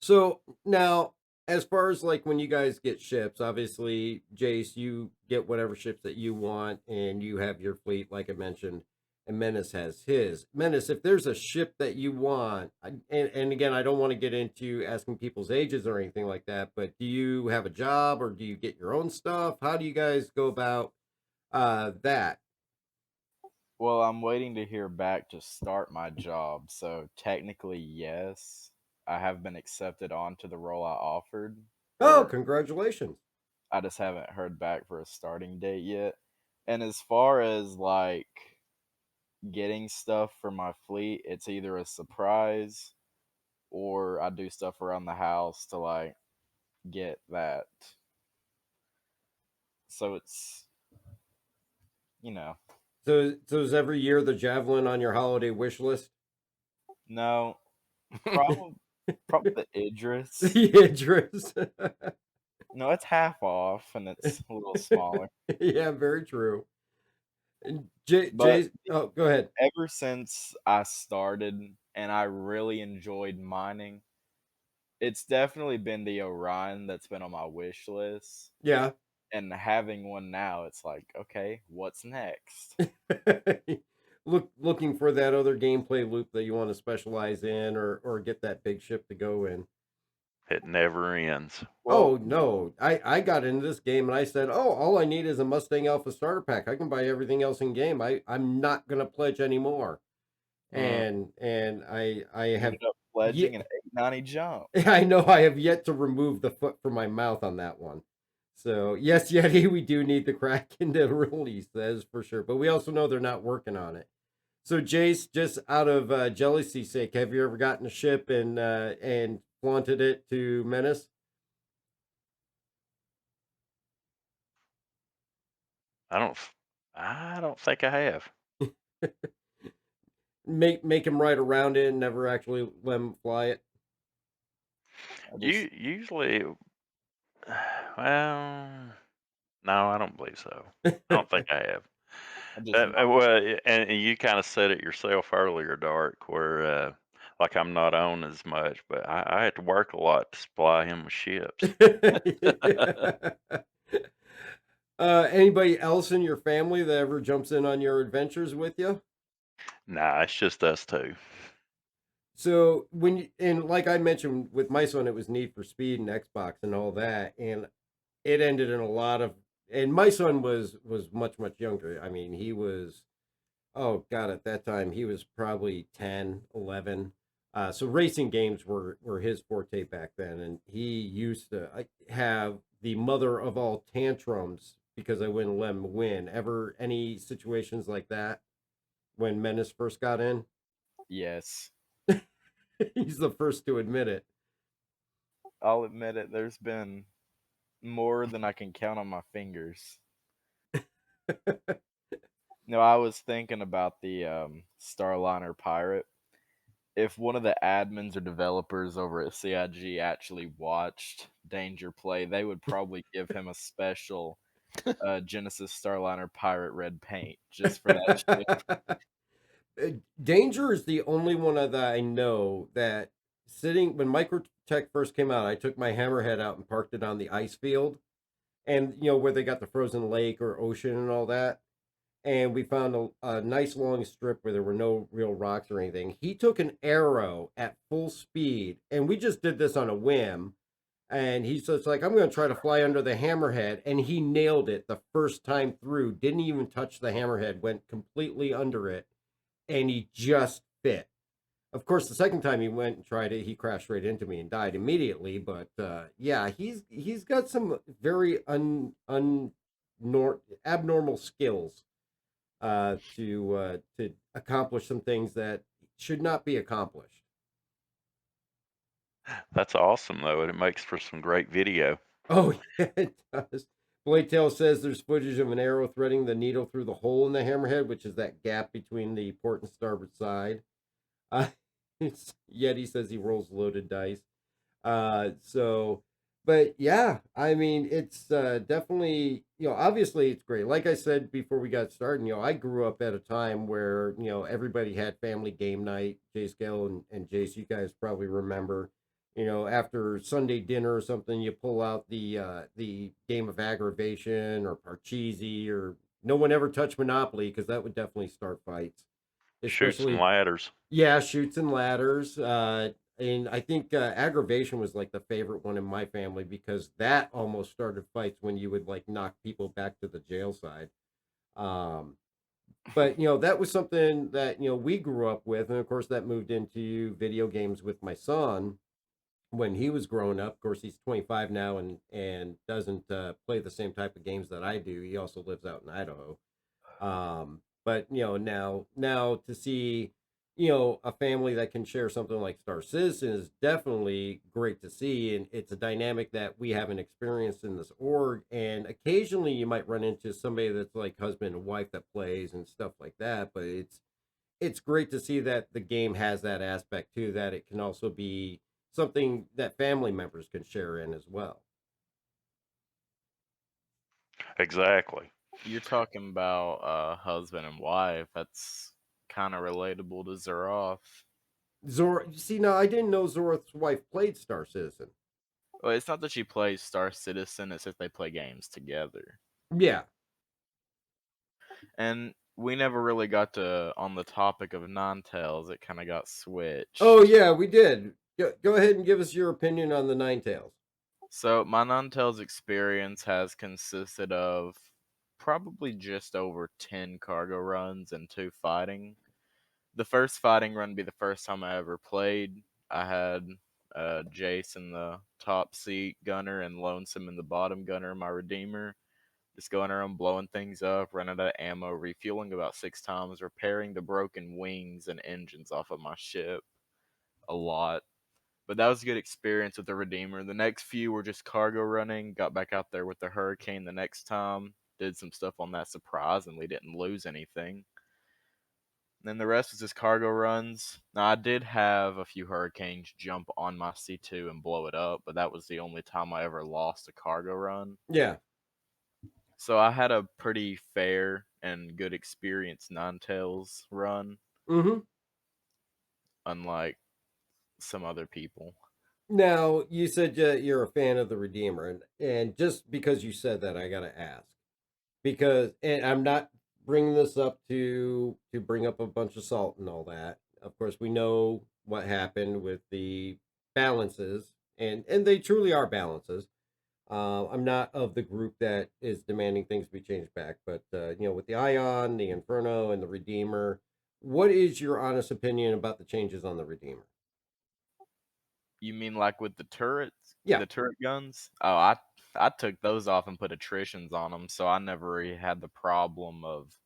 So now, as far as like when you guys get ships, obviously, Jace, you get whatever ships that you want, and you have your fleet, like I mentioned, and Menace has his. Menace, if there's a ship that you want, and again, I don't want to get into asking people's ages or anything like that, but do you have a job or do you get your own stuff? How do you guys go about that? Well, I'm waiting to hear back to start my job, so technically, yes, I have been accepted onto the role I offered. Oh, For congratulations. I just haven't heard back for a starting date yet. And as far as like getting stuff for my fleet, it's either a surprise or I do stuff around the house to like get that. So it's, you know, So is every year the javelin on your holiday wish list? no, probably the Idris. The Idris. No, it's half off and it's a little smaller. Yeah, very true. But Oh, go ahead. ever since I started and I really enjoyed mining, it's definitely been the Orion that's been on my wish list. Yeah. And having one now, it's like, okay, what's next? Looking for that other gameplay loop that you want to specialize in or get that big ship to go in. It never ends. Well, Oh no. I got into this game and I said, oh, all I need is a Mustang Alpha starter pack. I can buy everything else in game. I'm not gonna pledge anymore. And I have ended up pledging an 890 jump. I know I have yet to remove the foot from my mouth on that one. So yes, Yeti, we do need the Kraken to release, that is for sure. But we also know they're not working on it. So Jace, just out of jealousy's sake, have you ever gotten a ship and flaunted it to Menace? I don't think I have. Make him ride around it and never actually let him fly it. You usually, well, no, I don't believe so. I don't think I have. I just Well, and you kind of said it yourself earlier, Dark, where like I'm not on as much, but I had to work a lot to supply him with ships. Anybody else in your family that ever jumps in on your adventures with you? Nah, it's just us two. So and like I mentioned with my son, it was Need for Speed and Xbox and all that, and it ended in a lot of. And my son was much younger. I mean, he was, oh god, at that time he was probably 10, 11. So racing games were his forte back then, and he used to have the mother of all tantrums because I wouldn't let him win. Ever any situations like that when Menace first got in? Yes, He's the first to admit it. I'll admit it. There's been more than I can count on my fingers. No, I was thinking about the Starliner Pirate. If one of the admins or developers over at CIG actually watched Danger play, they would probably give him a special Genesis Starliner Pirate red paint just for that shit. Danger is the only one that I know that sitting when Microtech first came out, I took my hammerhead out and parked it on the ice field, and where they got the frozen lake or ocean and all that. And we found a nice long strip where there were no real rocks or anything. He took an arrow at full speed, and we just did this on a whim. And he's just like, I'm going to try to fly under the hammerhead. And he nailed it the first time through, didn't even touch the hammerhead, went completely under it, and he just fit. Of course, the second time he went and tried it, he crashed right into me and died immediately. But yeah, he's got some very abnormal skills to accomplish some things that should not be accomplished. That's awesome, though, and it makes for some great video. Oh yeah, it does. Bladetail says there's footage of an arrow threading the needle through the hole in the hammerhead, which is that gap between the port and starboard side. Uh, Yeti says he rolls loaded dice. So, but yeah, I mean, it's definitely, obviously it's great. Like I said before we got started, I grew up at a time where, everybody had family game night. Jay Scale and Jace, you guys probably remember, after Sunday dinner or something, you pull out the game of aggravation or Parcheesi, or no one ever touched Monopoly because that would definitely start fights. Shoots and Especially, ladders. yeah, shoots and ladders. And I think aggravation was like the favorite one in my family because that almost started fights when you would like knock people back to the jail side. Um, but that was something that we grew up with, and of course that moved into video games with my son when he was growing up. Of course, he's 25 now and doesn't play the same type of games that I do. He also lives out in Idaho. But now to see a family that can share something like Star Citizen is definitely great to see, and it's a dynamic that we haven't experienced in this org. And occasionally you might run into somebody that's like husband and wife that plays and stuff like that, but it's great to see that the game has that aspect too, that it can also be something that family members can share in as well. Exactly. You're talking about husband and wife. That's kind of relatable to Zeroth. Zora, see, now I didn't know Zorath's wife played Star Citizen. Well, it's not that she plays Star Citizen, it's that they play games together. Yeah. And we never really got to, on the topic of Ninetales, it kind of got switched. Oh yeah, we did. Go ahead and give us your opinion on the Ninetales. So my Ninetales experience has consisted of probably just over 10 cargo runs and 2 fighting. The first fighting run be the first time I ever played. I had Jace in the top seat gunner and Lonesome in the bottom gunner, my Redeemer. Just going around blowing things up, running out of ammo, refueling about 6 times, repairing the broken wings and engines off of my ship a lot. But that was a good experience with the Redeemer. The next few were just cargo running. Got back out there with the Hurricane the next time. Did some stuff on that surprisingly. Didn't lose anything. And then the rest was just cargo runs. Now, I did have a few Hurricanes jump on my C2 and blow it up, but that was the only time I ever lost a cargo run. Yeah. So I had a pretty fair and good experience Ninetales run, Mm-hmm. unlike some other people. Now you said you're a fan of the Redeemer, and just because you said that, I gotta ask because, and I'm not bringing this up to bring up a bunch of salt and all that. Of course, we know what happened with the balances, and they truly are balances. I'm not of the group that is demanding things be changed back, but with the Ion, the Inferno, and the Redeemer, what is your honest opinion about the changes on the Redeemer? You mean like with the turrets? Yeah. The turret guns? Oh, I took those off and put attritions on them, so I never really had the problem of,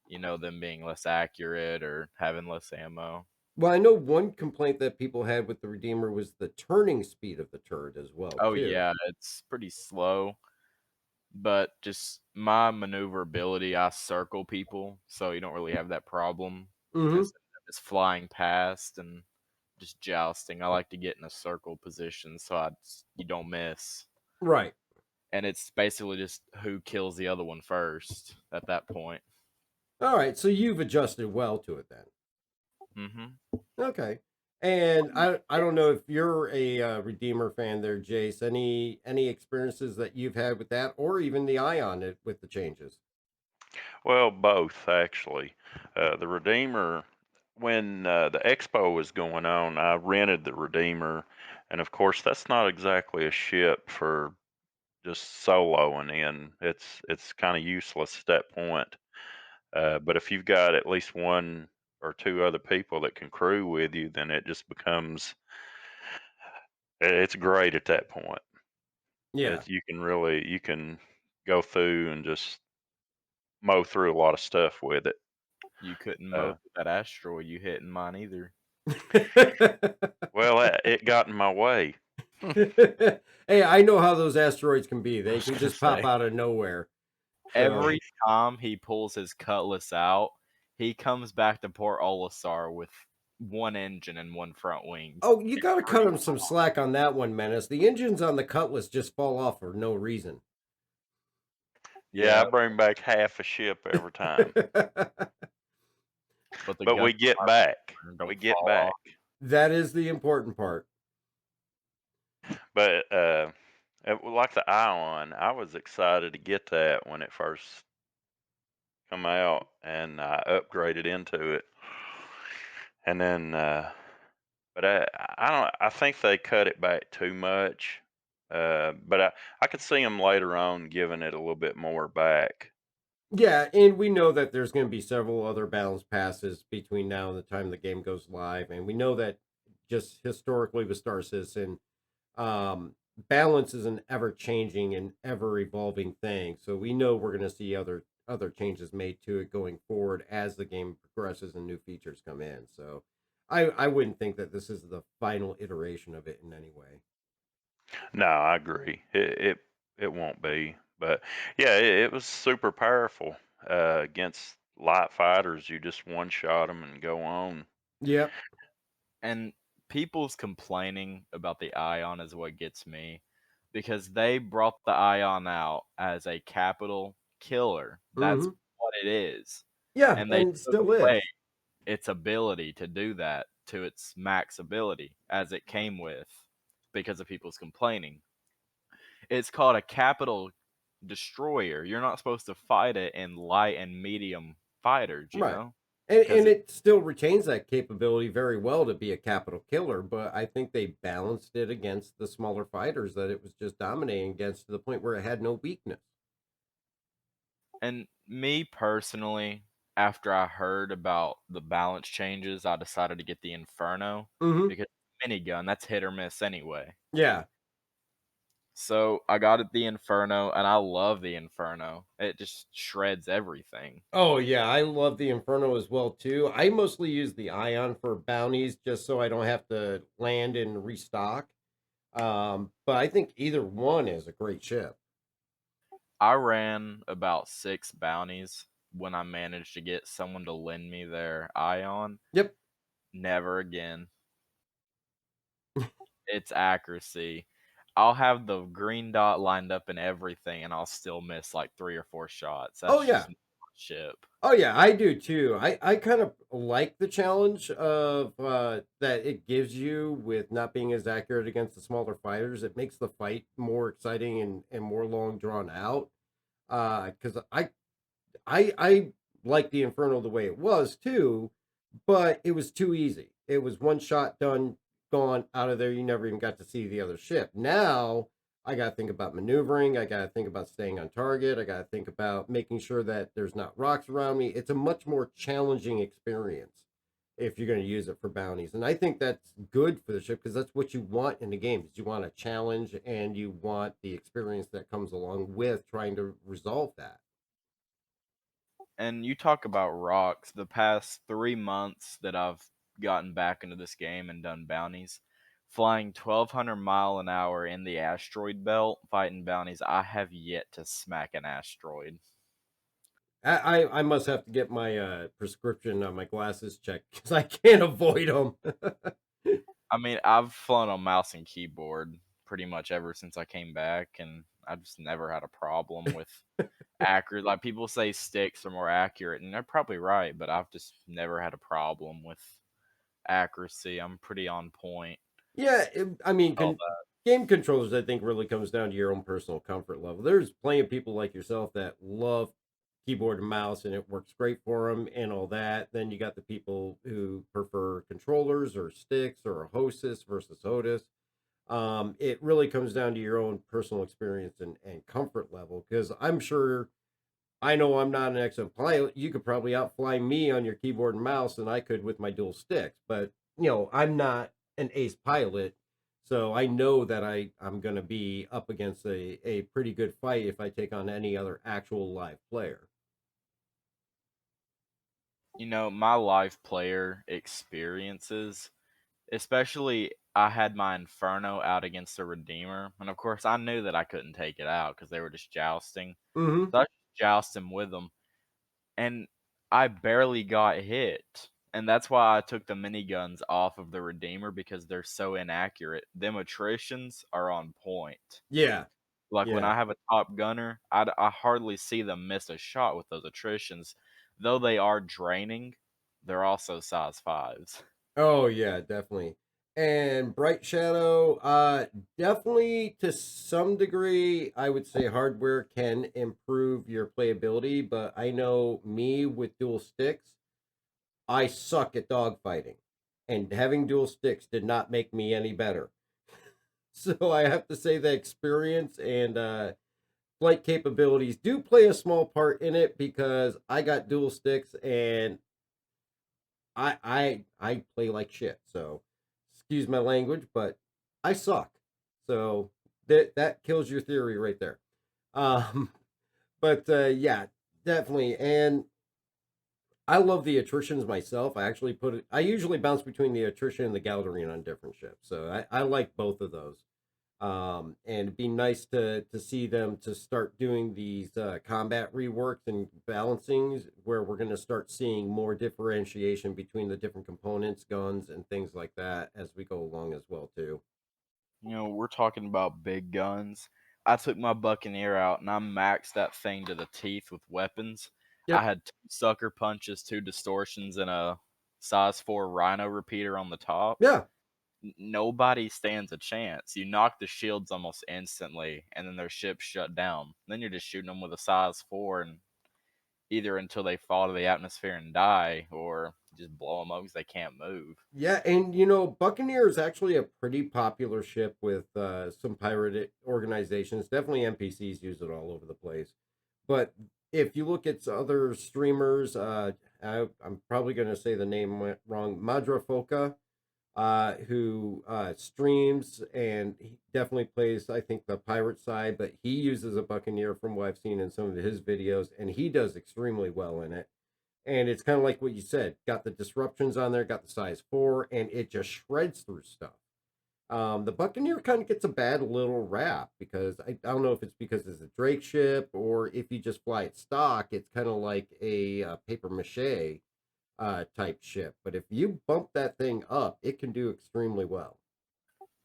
them being less accurate or having less ammo. Well, I know one complaint that people had with the Redeemer was the turning speed of the turret as well, Oh too. yeah, it's pretty slow, but just my maneuverability, I circle people, so you don't really have that problem Mm-hmm. instead of just flying past and just jousting. I like to get in a circle position so you don't miss. Right. And it's basically just who kills the other one first at that point. All right. So you've adjusted well to it then. Mm-hmm. Okay. And I don't know if you're a Redeemer fan there, Jace. Any experiences that you've had with that, or even the Ion with the changes? Well, both actually. The Redeemer, when the expo was going on, I rented the Redeemer, and of course, that's not exactly a ship for just soloing in. It's kind of useless at that point. But if you've got at least one or two other people that can crew with you, then it just becomes it's great at that point. Yeah. You can go through and just mow through a lot of stuff with it. You couldn't mow Uh, through that asteroid you hit in mine either. well, it got in my way. Hey, I know how those asteroids can be. I They was can gonna just pop say. out of nowhere. So, Every time he pulls his cutlass out, he comes back to Port Olisar with one engine and one front wing. oh, you got to cut Every them some slack on that one, Menace. The engines on the Cutlass just fall off for no reason. Yeah, I Yeah, bring back half a ship every time, but the but guns we get back. We don't get fall back. off. That is the important part. But like the Ion, I was excited to get that when it first come out, and I upgraded into it. And then, but I don't. I think they cut it back too much. But I could see them later on giving it a little bit more back. Yeah, and we know that there's going to be several other balance passes between now and the time the game goes live, and we know that just historically with Star Citizen, balance is an ever changing and ever evolving thing. So we know we're going to see other changes made to it going forward as the game progresses and new features come in. So I wouldn't think that this is the final iteration of it in any way. No, I agree. It won't be. But yeah, it was super powerful against light fighters. You just one shot them and go on. Yep. And people's complaining about the Ion is what gets me because they brought the Ion out as a capital killer. That's Hmm. what it is. Yeah, And they and took still away is. its ability to do that to its max ability as it came with because of people's complaining. It's called a capital destroyer. You're not supposed to fight it in light and medium fighters, Right. because And it still retains that capability very well to be a capital killer, but I think they balanced it against the smaller fighters that it was just dominating against to the point where it had no weakness. and me personally, after I heard about the balance changes, I decided to get the Inferno Hmm. because minigun, that's hit or miss anyway. Yeah. So I got it the Inferno and I love the Inferno. It just shreds everything. Oh yeah, I love the Inferno as well too. I mostly use the Ion for bounties just so I don't have to land and restock. But I think either one is a great ship. I ran about 6 bounties when I managed to get someone to lend me their Ion. Yep. Never again. Its accuracy. I'll have the green dot lined up and everything, and I'll still miss like 3 or 4 shots. Oh That's yeah. just not my ship. Oh yeah, I do too. I kind of like the challenge of that it gives you with not being as accurate against the smaller fighters. It makes the fight more exciting and more long drawn out. Because I like the Inferno the way it was too, but it was too easy. It was one shot done, gone out of there. You never even got to see the other ship. Now I got to think about maneuvering. I got to think about staying on target. I got to think about making sure that there's not rocks around me. It's a much more challenging experience. if you're going to use it for bounties. And I think that's good for the ship because that's what you want in the game. Is you want a challenge and you want the experience that comes along with trying to resolve that. And you talk about rocks. The past 3 months that I've gotten back into this game and done bounties, flying 1,200 mile an hour in the asteroid belt, fighting bounties, I have yet to smack an asteroid. I must have to get my prescription on my glasses checked because I can't avoid them. I mean, I've flown on mouse and keyboard pretty much ever since I came back, and I just never had a problem with accurate. Like people say sticks are more accurate, and they're probably right, but I've just never had a problem with accuracy. I'm pretty on point. Yeah, I mean, All that. game controllers, I think, really comes down to your own personal comfort level. There's plenty of people like yourself that love keyboard and mouse, and it works great for them and all that. Then you got the people who prefer controllers or sticks or a Hostess versus Otis. It really comes down to your own personal experience and comfort level. Because I'm sure I know I'm not an excellent pilot. You could probably outfly me on your keyboard and mouse than I could with my dual sticks. But I'm not an ace pilot, so I know that I'm going to be up against a pretty good fight if I take on any other actual live player. My live player experiences, especially I had my Inferno out against the Redeemer, and of course I knew that I couldn't take it out because they were just jousting. Mm-hmm. So I just jousting with them, and I barely got hit. And that's why I took the miniguns off of the Redeemer because they're so inaccurate. Them attritions are on point. Yeah, Like when yeah. I have a top gunner, I hardly see them miss a shot with those attritions. Though they are draining, they're also size fives. Oh yeah, definitely. And Bright Shadow, definitely to some degree, I would say hardware can improve your playability, but I know me with dual sticks, I suck at dogfighting. And having dual sticks did not make me any better. So I have to say the experience and flight capabilities do play a small part in it because I got dual sticks and I play like shit. So excuse my language, but I suck. So that kills your theory right there. Um, but yeah, definitely. And I love the attritions myself. I usually bounce between the attrition and the Galderine on different ships. So I like both of those. And it'd be nice to see them to start doing these combat reworks and balancings where we're going to start seeing more differentiation between the different components, guns, and things like that as we go along as well too. We're talking about big guns. I took my Buccaneer out and I maxed that thing to the teeth with weapons. I Yep. had 2 sucker punches, 2 distortions, and a size 4 Rhino repeater on the top. Yeah. Nobody stands a chance. You knock the shields almost instantly, and then their ship's shut down. Then you're just shooting them with a size 4, and either until they fall to the atmosphere and die, or just blow them up because they can't move. Yeah, and Buccaneer is actually a pretty popular ship with some pirate organizations. Definitely NPCs use it all over the place. But if you look at other streamers, I'm probably going to say the name wrong. Madrafoka, who streams and he definitely plays, I think, the pirate side, but he uses a Buccaneer from what I've seen in some of his videos, and he does extremely well in it. And it's kind of like what you said, got the disruptions on there, got the size 4, and it just shreds through stuff. The Buccaneer kind of gets a bad little rap because I don't know if it's because it's a Drake ship or if you just fly it stock, it's kind of like a paper mache type ship. But if you bump that thing up, it can do extremely well.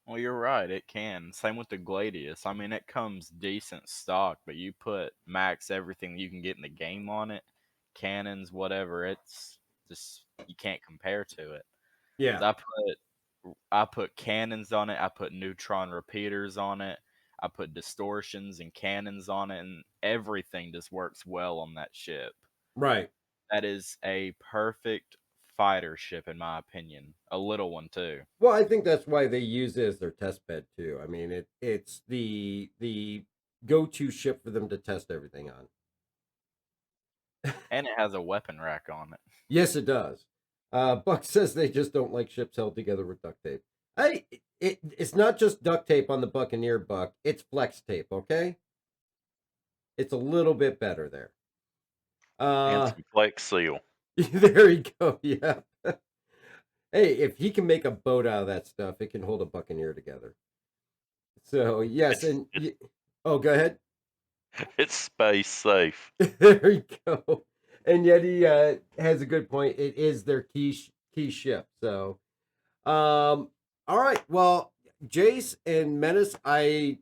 Well, you're right, it can. Same with the Gladius. I mean, it comes decent stock, but you put max everything you can get in the game on it, cannons, whatever, it's just you can't compare to it. 'Cause Yeah, I put cannons on it, I put neutron repeaters on it, I put distortions and cannons on it, and everything just works well on that ship. right. That is a perfect fighter ship in my opinion. A little one too. Well, I think that's why they use it as their test bed too. I mean, it's the go-to ship for them to test everything on. And it has a weapon rack on it. Yes, it does. Buck says they just don't like ships held together with duct tape. It's not just duct tape on the Buccaneer, Buck. It's flex tape, okay? It's a little bit better there. And some Flex Seal. There you go. Yeah. Hey, if he can make a boat out of that stuff, it can hold a Buccaneer together. So yes, It's and it's oh, go ahead. it's space safe. There you go. And yet he has a good point. It is their key ship. So, all right. Well, Jace and Menace, I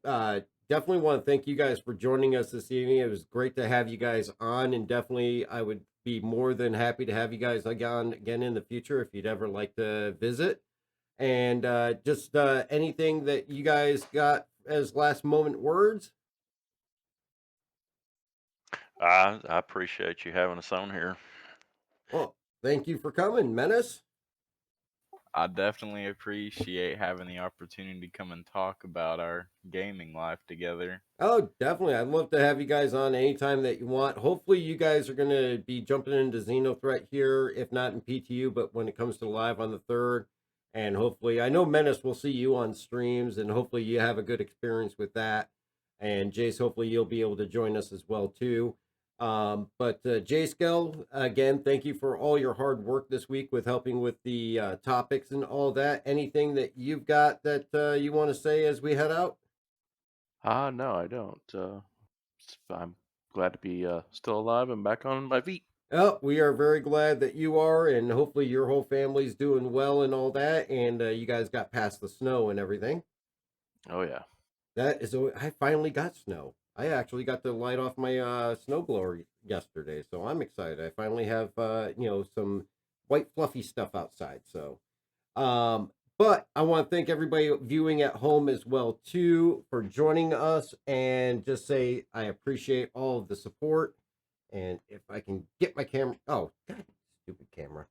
definitely want to thank you guys for joining us this evening. It was great to have you guys on, and definitely I would be more than happy to have you guys on again in the future if you'd ever like to visit. And just anything that you guys got as last moment words. I appreciate you having us on here. Well, thank you for coming, Menace. I definitely appreciate having the opportunity to come and talk about our gaming life together. Oh, definitely. I'd love to have you guys on anytime that you want. Hopefully, you guys are going to be jumping into Xenothreat here, if not in PTU, but when it comes to live on the 3rd. And hopefully, I know Menace will see you on streams, and hopefully, you have a good experience with that. And Jace, hopefully, you'll be able to join us as well, too. But Jace Gell, again, thank you for all your hard work this week with helping with the topics and all that. Anything that you've got that you want to say as we head out? No, I don't. I'm glad to be still alive and back on my feet. Oh, we are very glad that you are, and hopefully your whole family's doing well and all that, and you guys got past the snow and everything. Oh yeah. That is, I finally got snow. I actually got to light off my snowblower yesterday, so I'm excited. I finally have some white fluffy stuff outside. So, but I want to thank everybody viewing at home as well too for joining us, and just say I appreciate all of the support. And if I can get my camera, oh God, stupid camera.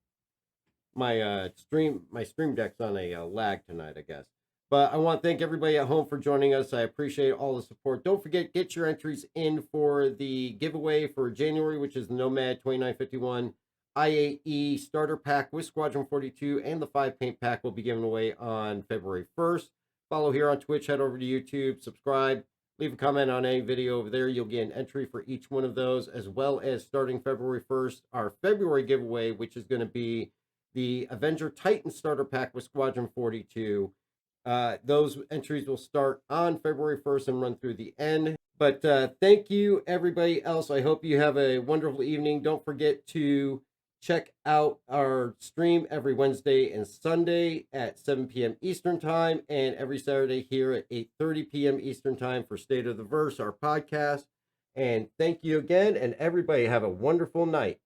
My stream deck's on a lag tonight, I guess. But I want to thank everybody at home for joining us. I appreciate all the support. Don't forget, get your entries in for the giveaway for January, which is the Nomad 2951 IAE starter pack with Squadron 42, and the 5 paint pack will be given away on February 1st. Follow here on Twitch, head over to YouTube, subscribe, leave a comment on any video over there. You'll get an entry for each one of those, as well as starting February 1st, our February giveaway, which is going to be the Avenger Titan starter pack with Squadron 42. Those entries will start on February 1st and run through the end. But thank you, everybody else. I hope you have a wonderful evening. Don't forget to check out our stream every Wednesday and Sunday at 7 p.m. Eastern Time, and every Saturday here at 8:30 p.m. Eastern Time for State of the Verse, our podcast. And thank you again, and everybody have a wonderful night.